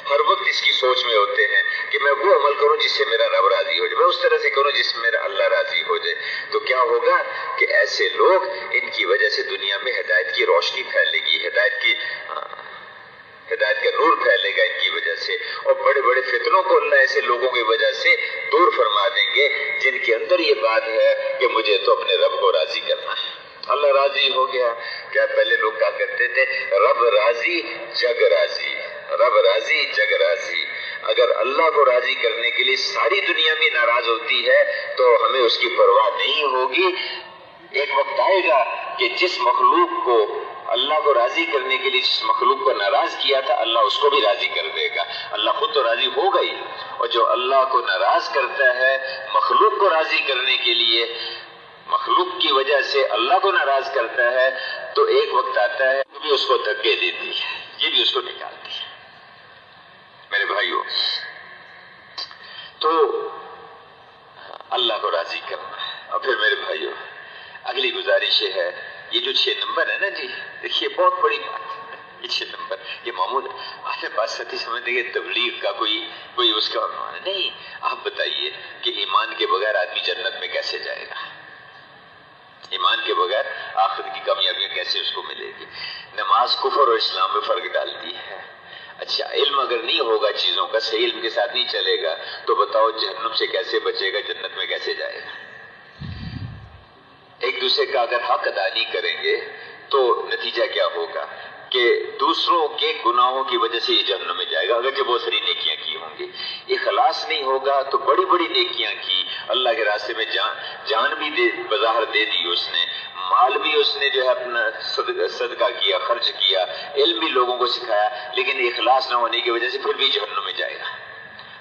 ہر وقت اس کی سوچ میں ہوتے ہیں کہ میں وہ عمل کروں جس سے میرا رب راضی ہو جائے، میں اس طرح سے کروں جس سے میرا اللہ راضی ہو جائے۔ تو کیا ہوگا کہ ایسے لوگ، ان کی وجہ سے دنیا میں ہدایت کی روشنی پھیلے گی، ہدایت کا نور پھیلے گا ان کی وجہ سے، اور بڑے بڑے فتنوں کو اللہ ایسے لوگوں کی وجہ سے دور فرما دیں گے جن کے اندر یہ بات ہے کہ مجھے تو اپنے رب کو راضی کرنا ہے۔ اللہ راضی ہو گیا، کیا پہلے لوگ کہا کرتے تھے رب راضی جگ راضی، رب راضی جگ راضی۔ اگر اللہ کو راضی کرنے کے لیے ساری دنیا بھی ناراض ہوتی ہے تو ہمیں اس کی پرواہ نہیں ہوگی۔ ایک وقت آئے گا کہ جس مخلوق کو اللہ کو راضی کرنے کے لیے جس مخلوق کو ناراض کیا تھا اللہ اس کو بھی راضی کر دے گا۔ اللہ خود تو راضی ہو گئی، اور جو اللہ کو ناراض کرتا ہے مخلوق کو راضی کرنے کے لیے، مخلوق کی وجہ سے اللہ کو ناراض کرتا ہے، تو ایک وقت آتا ہے تو بھی اس کو دھکے دیتی ہے، یہ بھی اس کو نکالتی ہے۔ میرے بھائیوں، تو اللہ کو راضی کرنا ہے۔ اور پھر میرے بھائیوں اگلی گزارش ہے، یہ جو 6 نمبر ہے نا جی، دیکھیے بہت بڑی بات ہے یہ 6 نمبر۔ یہ معمول آپ نے بات ساتھی سمجھتے کہ تبلیغ کا کوئی اس کا عنوان ہے، نہیں۔ آپ بتائیے کہ ایمان کے بغیر آدمی جنت میں کیسے جائے گا؟ ایمان کے بغیر آخرت کی کامیابیاں کیسے اس کو ملے گی؟ نماز کفر اور اسلام میں فرق ڈالتی ہے۔ اچھا، علم اگر نہیں ہوگا چیزوں کا، صحیح علم کے ساتھ نہیں چلے گا، تو بتاؤ جہنم سے کیسے بچے گا، جنت میں کیسے جائے گا؟ ایک دوسرے کا اگر حق ادا نہیں کریں گے تو نتیجہ کیا ہوگا؟ کہ دوسروں کے گناہوں کی وجہ سے یہ جہنم میں جائے گا اگرچہ بہت ساری نیکیاں کی ہوں گی. اخلاص نہیں ہوگا تو بڑی بڑی نیکیاں کی, اللہ کے راستے میں جان بھی بظاہر دے دی اس نے, مال بھی اس نے جو ہے اپنا صدقہ کیا, خرچ کیا, علم بھی لوگوں کو سکھایا, لیکن اخلاص نہ ہونے کی وجہ سے پھر بھی جہنم میں جائے گا.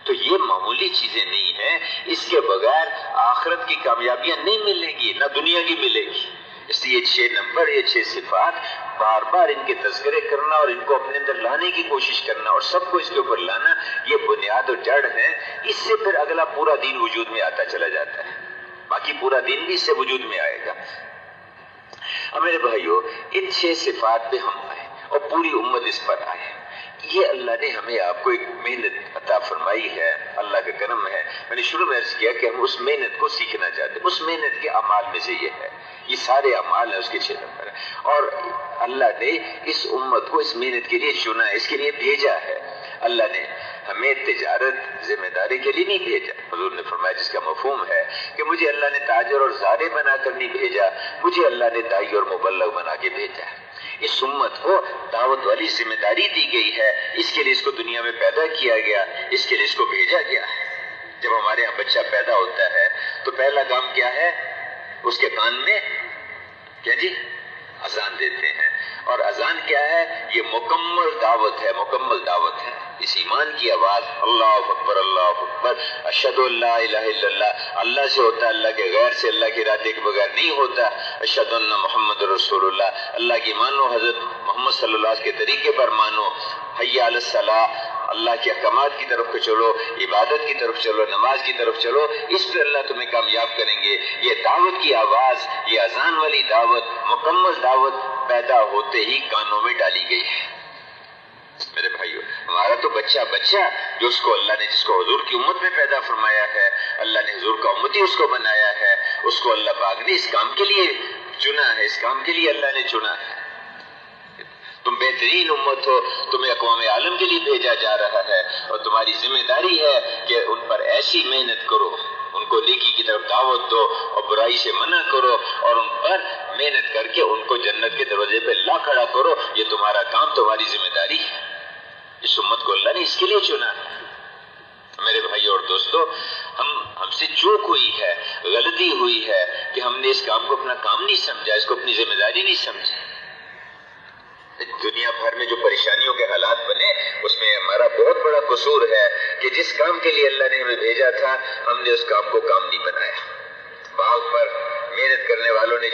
تو یہ معمولی چیزیں نہیں ہیں, اس کے بغیر آخرت کی کامیابیاں نہیں ملیں گی, نہ دنیا کی ملے گی. اس لیے 6 نمبر, یہ 6 صفات بار بار ان کے تذکرے کرنا اور ان کو اپنے اندر لانے کی کوشش کرنا اور سب کو اس کے اوپر لانا, یہ بنیاد اور جڑ ہے. اس سے پھر اگلا پورا دین وجود میں آتا چلا جاتا ہے, باقی پورا دین بھی اس سے وجود میں آئے گا. اب میرے بھائیو, ان 6 صفات پہ ہم آئے اور پوری امت اس پر آئے. یہ اللہ نے ہمیں آپ کو ایک محنت عطا فرمائی ہے, اللہ کا کرم ہے. میں نے شروع میں عرض کیا کہ ہم اس محنت کو سیکھنا چاہتے ہیں. اس محنت کے اعمال میں سے یہ ہے, یہ سارے اعمال ہیں, اس کے 6 نمبر ہیں. اور اللہ نے اس امت کو اس محنت کے لیے چنا ہے, اس کے لیے بھیجا ہے. اللہ نے ہمیں تجارت ذمہ داری کے لیے نہیں بھیجا. حضور نے فرمایا, جس کا مفہوم ہے کہ مجھے اللہ نے تاجر اور زارع بنا کر نہیں بھیجا, مجھے اللہ نے داعی اور مبلغ بنا کے بھیجا ہے. اس امت کو دعوت والی ذمہ داری دی گئی ہے, اس کے لیے اس کو دنیا میں پیدا کیا گیا, اس کے لیے اس کو بھیجا گیا ہے. جب ہمارے یہاں بچہ پیدا ہوتا ہے تو پہلا کام کیا ہے, اس کے کان میں کیا جی اذان دیتے ہیں. اور اذان کیا ہے, یہ مکمل دعوت ہے, مکمل دعوت ہے. اس ایمان کی آواز اللہ اکبر, اللہ اکبر, اشہد ان لا الہ الا اللہ, اللہ سے ہوتا ہے, اللہ کے غیر سے, اللہ کے ارادے کے بغیر نہیں ہوتا. اشہد ان محمد رسول اللہ, اللہ کی مانو, حضرت محمد صلی اللہ علیہ وسلم کے طریقے پر مانو. حی علی الصلاۃ, اللہ کے احکامات کی طرف چلو, عبادت کی طرف چلو, نماز کی طرف چلو, اس پہ اللہ تمہیں کامیاب کریں گے. یہ دعوت کی آواز, یہ اذان والی دعوت, مکمل دعوت پیدا ہوتے ہی کانوں میں ڈالی گئی ہے. میرے بھائیو, ہمارا تو بچہ جو اس کو اللہ نے, جس کو حضور کی امت میں پیدا فرمایا ہے, اللہ نے حضور کا امتی اس کو بنایا ہے, اس کو اللہ پاک نے اس کام کے لیے چنا ہے, اس کام کے لیے اللہ نے چنا ہے. تم بہترین امت ہو, تمہیں اقوام عالم کے لیے بھیجا جا رہا ہے, اور تمہاری ذمہ داری ہے کہ ان پر ایسی محنت کرو, ان کو نیکی کی طرف دعوت دو اور برائی سے منع کرو, اور ان پر محنت کر کے ان کو جنت کے دروازے پہ لا کھڑا کرو. یہ تمہارا کام, تمہاری ذمہ داری ہے. اس امت کو اللہ نے اس کے لیے چنا ہے. میرے بھائی اور دوستو, ہم سے چوک ہوئی ہے, غلطی ہوئی ہے کہ ہم نے اس کام کو اپنا کام نہیں سمجھا, اس کو اپنی ذمہ داری نہیں سمجھا. دنیا بھر میں جو پریشانیوں کے حالات بنے, اس میں ہمارا بہت بڑا قصور ہے کہ جس کام کے لیے اللہ نے ہمیں بھیجا تھا, ہم نے اس کام کو کام نہیں بنایا. باغ پر محنت کرنے والوں نے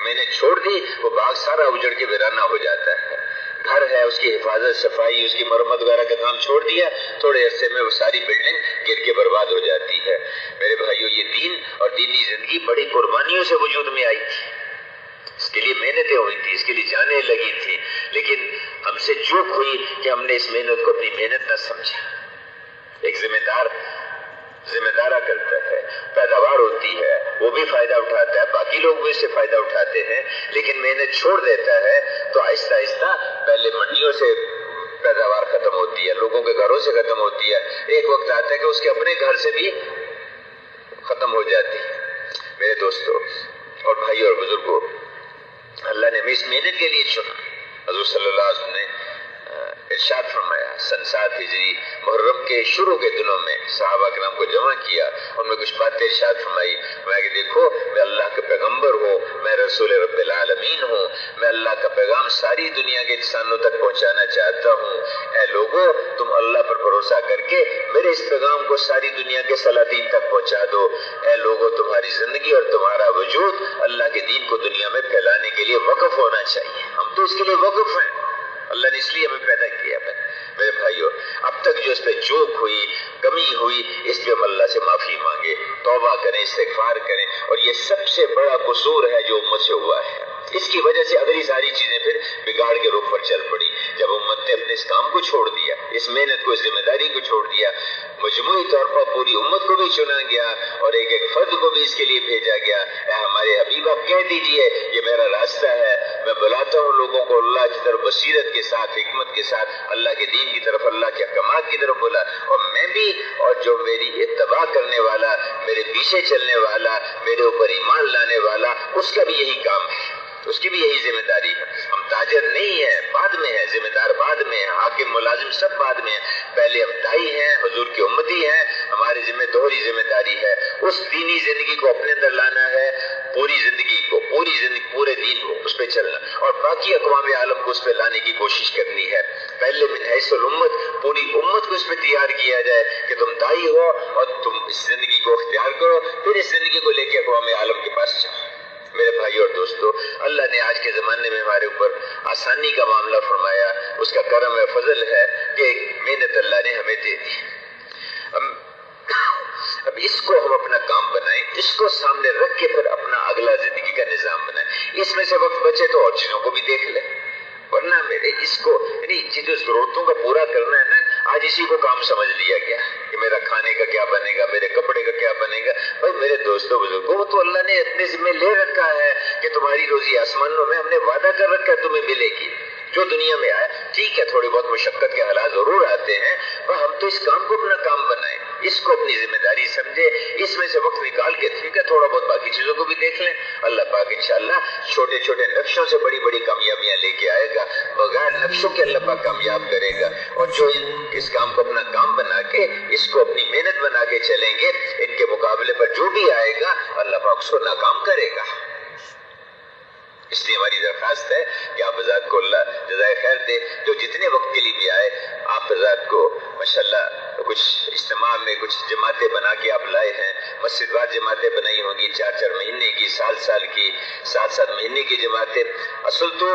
محنت چھوڑ دی, وہ باغ سارا اجڑ کے ویرانہ ہو جاتا ہے. گھر ہے, اس کی حفاظت, صفائی, اس کی مرمت وغیرہ کا کام چھوڑ دیا, تھوڑے عرصے میں وہ ساری بلڈنگ گر کے برباد ہو جاتی ہے. میرے بھائیو, یہ دین اور دینی زندگی بڑی قربانیوں سے وجود میں آئی تھی, اس کے لیے محنتیں ہوئی تھی, اس کے لیے جانیں لگی تھی, لیکن ہم سے چوک ہوئی کہ ہم نے اس محنت کو اپنی محنت نہ سمجھا. ایک ذمہ دارہ کرتا ہے, پیداوار ہوتی ہے, وہ بھی فائدہ اٹھاتا ہے, باقی لوگ بھی اس سے فائدہ اٹھاتے ہیں, لیکن محنت چھوڑ دیتا ہے تو آہستہ آہستہ پہلے منڈیوں سے پیداوار ختم ہوتی ہے, لوگوں کے گھروں سے ختم ہوتی ہے, ایک وقت آتا ہے کہ اس کے اپنے گھر سے بھی ختم ہو جاتی ہے. میرے دوستو اور بھائیو اور بزرگوں, اللہ نے ہمیں اس محنت کے لیے چنا. حضور صلی اللہ علیہ وسلم نے ارشاد فرمایا, سن 7 ہجری محرم کے شروع کے دنوں میں صحابہ کرام کو جمع کیا, ان میں کچھ باتیں ارشاد فرمائی. میں کہ دیکھو, میں اللہ کا پیغمبر ہوں, میں رسول رب العالمین ہوں, میں اللہ کا پیغام ساری دنیا کے انسانوں تک پہنچانا چاہتا ہوں. اے لوگوں, تم اللہ پر بھروسہ کر کے میرے اس پیغام کو ساری دنیا کے سلاطین تک پہنچا دو. اے لوگوں, تمہاری زندگی اور تمہارا وجود اللہ کے دین کو دنیا میں پھیلانے کے لیے وقف ہونا چاہیے. ہم تو اس کے لیے وقف ہیں, اللہ نے اس لیے ہمیں پیدا کیا ہے. میرے بھائیو, اب تک جو اس پہ چوک ہوئی, کمی ہوئی, اس پہ ہم اللہ سے معافی مانگے, توبہ کریں, استغفار کریں. اور یہ سب سے بڑا قصور ہے جو امت سے ہوا ہے. اس کی وجہ سے اگلی ساری چیزیں پھر بگاڑ کے رخ پر چل پڑی. جب امت نے اپنے اس کام کو چھوڑ دیا, اس محنت کو, اس ذمہ داری کو چھوڑ دیا, مجموعی طور پر پوری امت کو بھی چنا گیا اور ایک ایک فرد کو بھی اس کے لیے بھیجا گیا. اے ہمارے حبیب, آپ کہہ دیجئے یہ میرا راستہ ہے, میں بلاتا ہوں لوگوں کو اللہ کی طرف بصیرت کے ساتھ, حکمت کے ساتھ, اللہ کے دین کی طرف, اللہ کے احکامات کی طرف بولا. اور میں بھی, اور جو میری اتباع کرنے والا, میرے پیچھے چلنے والا, میرے اوپر ایمان لانے والا, اس کا بھی یہی کام ہے. اس کی بھی یہی ذمہ داری ہے. ہم تاجر نہیں ہیں، بعد میں ہیں، ذمہ دار بعد میں ہیں، حاکم ملازم سب بعد میں ہیں. پہلے ہم دائی ہیں، حضور کی امتی ہیں. ہماری دوہری ذمہ داری ہے اس دینی زندگی کو اپنے اندر لانا ہے، پوری زندگی پورے دین کو اس پہ چلنا، اور باقی اقوام عالم کو اس پہ لانے کی کوشش کرنی ہے. پہلے من حیث الامت پوری امت کو اس پہ تیار کیا جائے کہ تم دائی ہو اور تم اس زندگی کو اختیار کرو، پھر اس زندگی کو لے کے اقوام عالم کے پاس جاؤ. میرے بھائی اور دوستو، اللہ نے آج کے زمانے میں ہمارے اوپر آسانی کا معاملہ فرمایا. اس کا کرم ہے، فضل ہے کہ محنت اللہ نے ہمیں دے دی. اب اس کو ہم اپنا کام بنائیں، اس کو سامنے رکھ کے پھر اپنا اگلا زندگی کا نظام بنائیں. اس میں سے وقت بچے تو اور چیزوں کو بھی دیکھ لیں، ورنہ میرے اس کو یعنی جو ضرورتوں کا پورا کرنا ہے نا، آج اسی کو کام سمجھ لیا گیا کہ میرا کھانے کا کیا بنے گا، میرے کپڑے کا کیا بنے گا. بھائی میرے دوستوں بزرگوں، وہ تو اللہ نے اپنے ذمہ لے رکھا ہے کہ تمہاری روزی آسمانوں میں ہم نے وعدہ کر رکھا ہے تمہیں ملے گی. جو دنیا میں آیا ٹھیک ہے، تھوڑی بہت مشقت کے حالات ضرور آتے ہیں، پر ہم تو اس کام کو اپنا کام بنائیں، اس کو اپنی ذمہ داری سمجھے، اس میں سے وقت نکال کے ٹھیک ہے تھوڑا بہت باقی چیزوں کو بھی دیکھ لیں. اللہ پاک انشاءاللہ چھوٹے چھوٹے نقشوں سے بڑی بڑی کامیابیاں لے کے آئے گا. بغیر نقشوں کے اللہ پاک کامیاب کرے گا. اور جو اس کام کو اپنا کام بنا کے، اس کو اپنی محنت بنا کے چلیں گے، ان کے مقابلے پر جو بھی آئے گا اللہ پاک اس کو ناکام کرے گا. اس لیے ہماری درخواست ہے کہ آپ حضرات کو اللہ جزائے خیر دے، جو جتنے وقت کے لیے بھی آئے. آپ حضرات کو ماشاءاللہ کچھ اجتماع میں کچھ جماعتیں بنا کے آپ لائے ہیں، مسجد وار جماعتیں بنائی ہوں گی، 4 مہینے کی، سال کی، 7 مہینے کی جماعتیں. اصل تو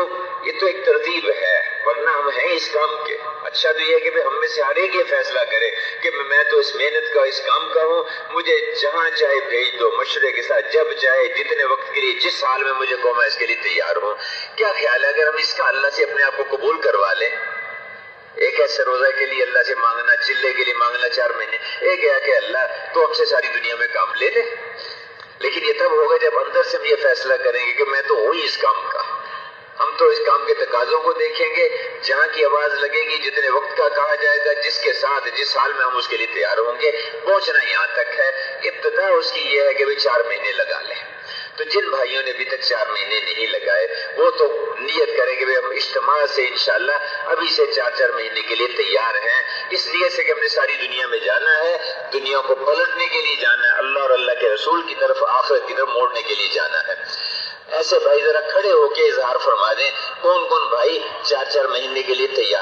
یہ تو ایک ترتیب ہے، ورنہ ہم ہیں اس کام کے. اچھا تو یہ ہے کہ ہم میں سے ہر ایک یہ فیصلہ کرے کہ میں تو اس محنت کا، اس کام کا ہوں، مجھے جہاں چاہے بھیج دو، مشورے کے ساتھ جب چاہے، جتنے وقت کے لیے، جس حال میں مجھے کہو میں اس کے لیے تیار ہوں. کیا خیال ہے اگر ہم اس کا اللہ سے اپنے آپ کو قبول کروا لیں؟ ایک ایسے روزہ کے لیے اللہ سے مانگنا، چلے کے لیے مانگنا 4 مہینے، ایک ہے کہ اللہ تو ہم سے ساری دنیا میں کام لے لے. لیکن یہ تب ہوگا جب اندر سے ہم یہ فیصلہ کریں گے کہ میں تو ہوں ہی اس کام کا. ہم تو اس کام کے تقاضوں کو دیکھیں گے، جہاں کی آواز لگے گی، جتنے وقت کا کہا جائے گا، جس کے ساتھ جس حال میں ہم اس کے لیے تیار ہوں گے. پہنچنا یہاں تک ہے. ابتدا اس کی یہ ہے کہ 4 مہینے لگا لیں. تو جن بھائیوں نے ابھی تک 4 مہینے نہیں لگائے، وہ تو نیت کریں کہ ہم اجتماع سے انشاءاللہ ابھی سے 4 مہینے کے لیے تیار ہیں. اس لیے سے کہ ہم نے ساری دنیا میں جانا ہے، دنیا کو پلٹنے کے لیے جانا ہے، اللہ اور اللہ کے رسول کی طرف، آخرت کی طرف موڑنے کے لیے جانا ہے. ایسے بھائی ذرا کھڑے ہو کے اظہار فرما دیں، کون کون بھائی 4 مہینے کے لیے تیار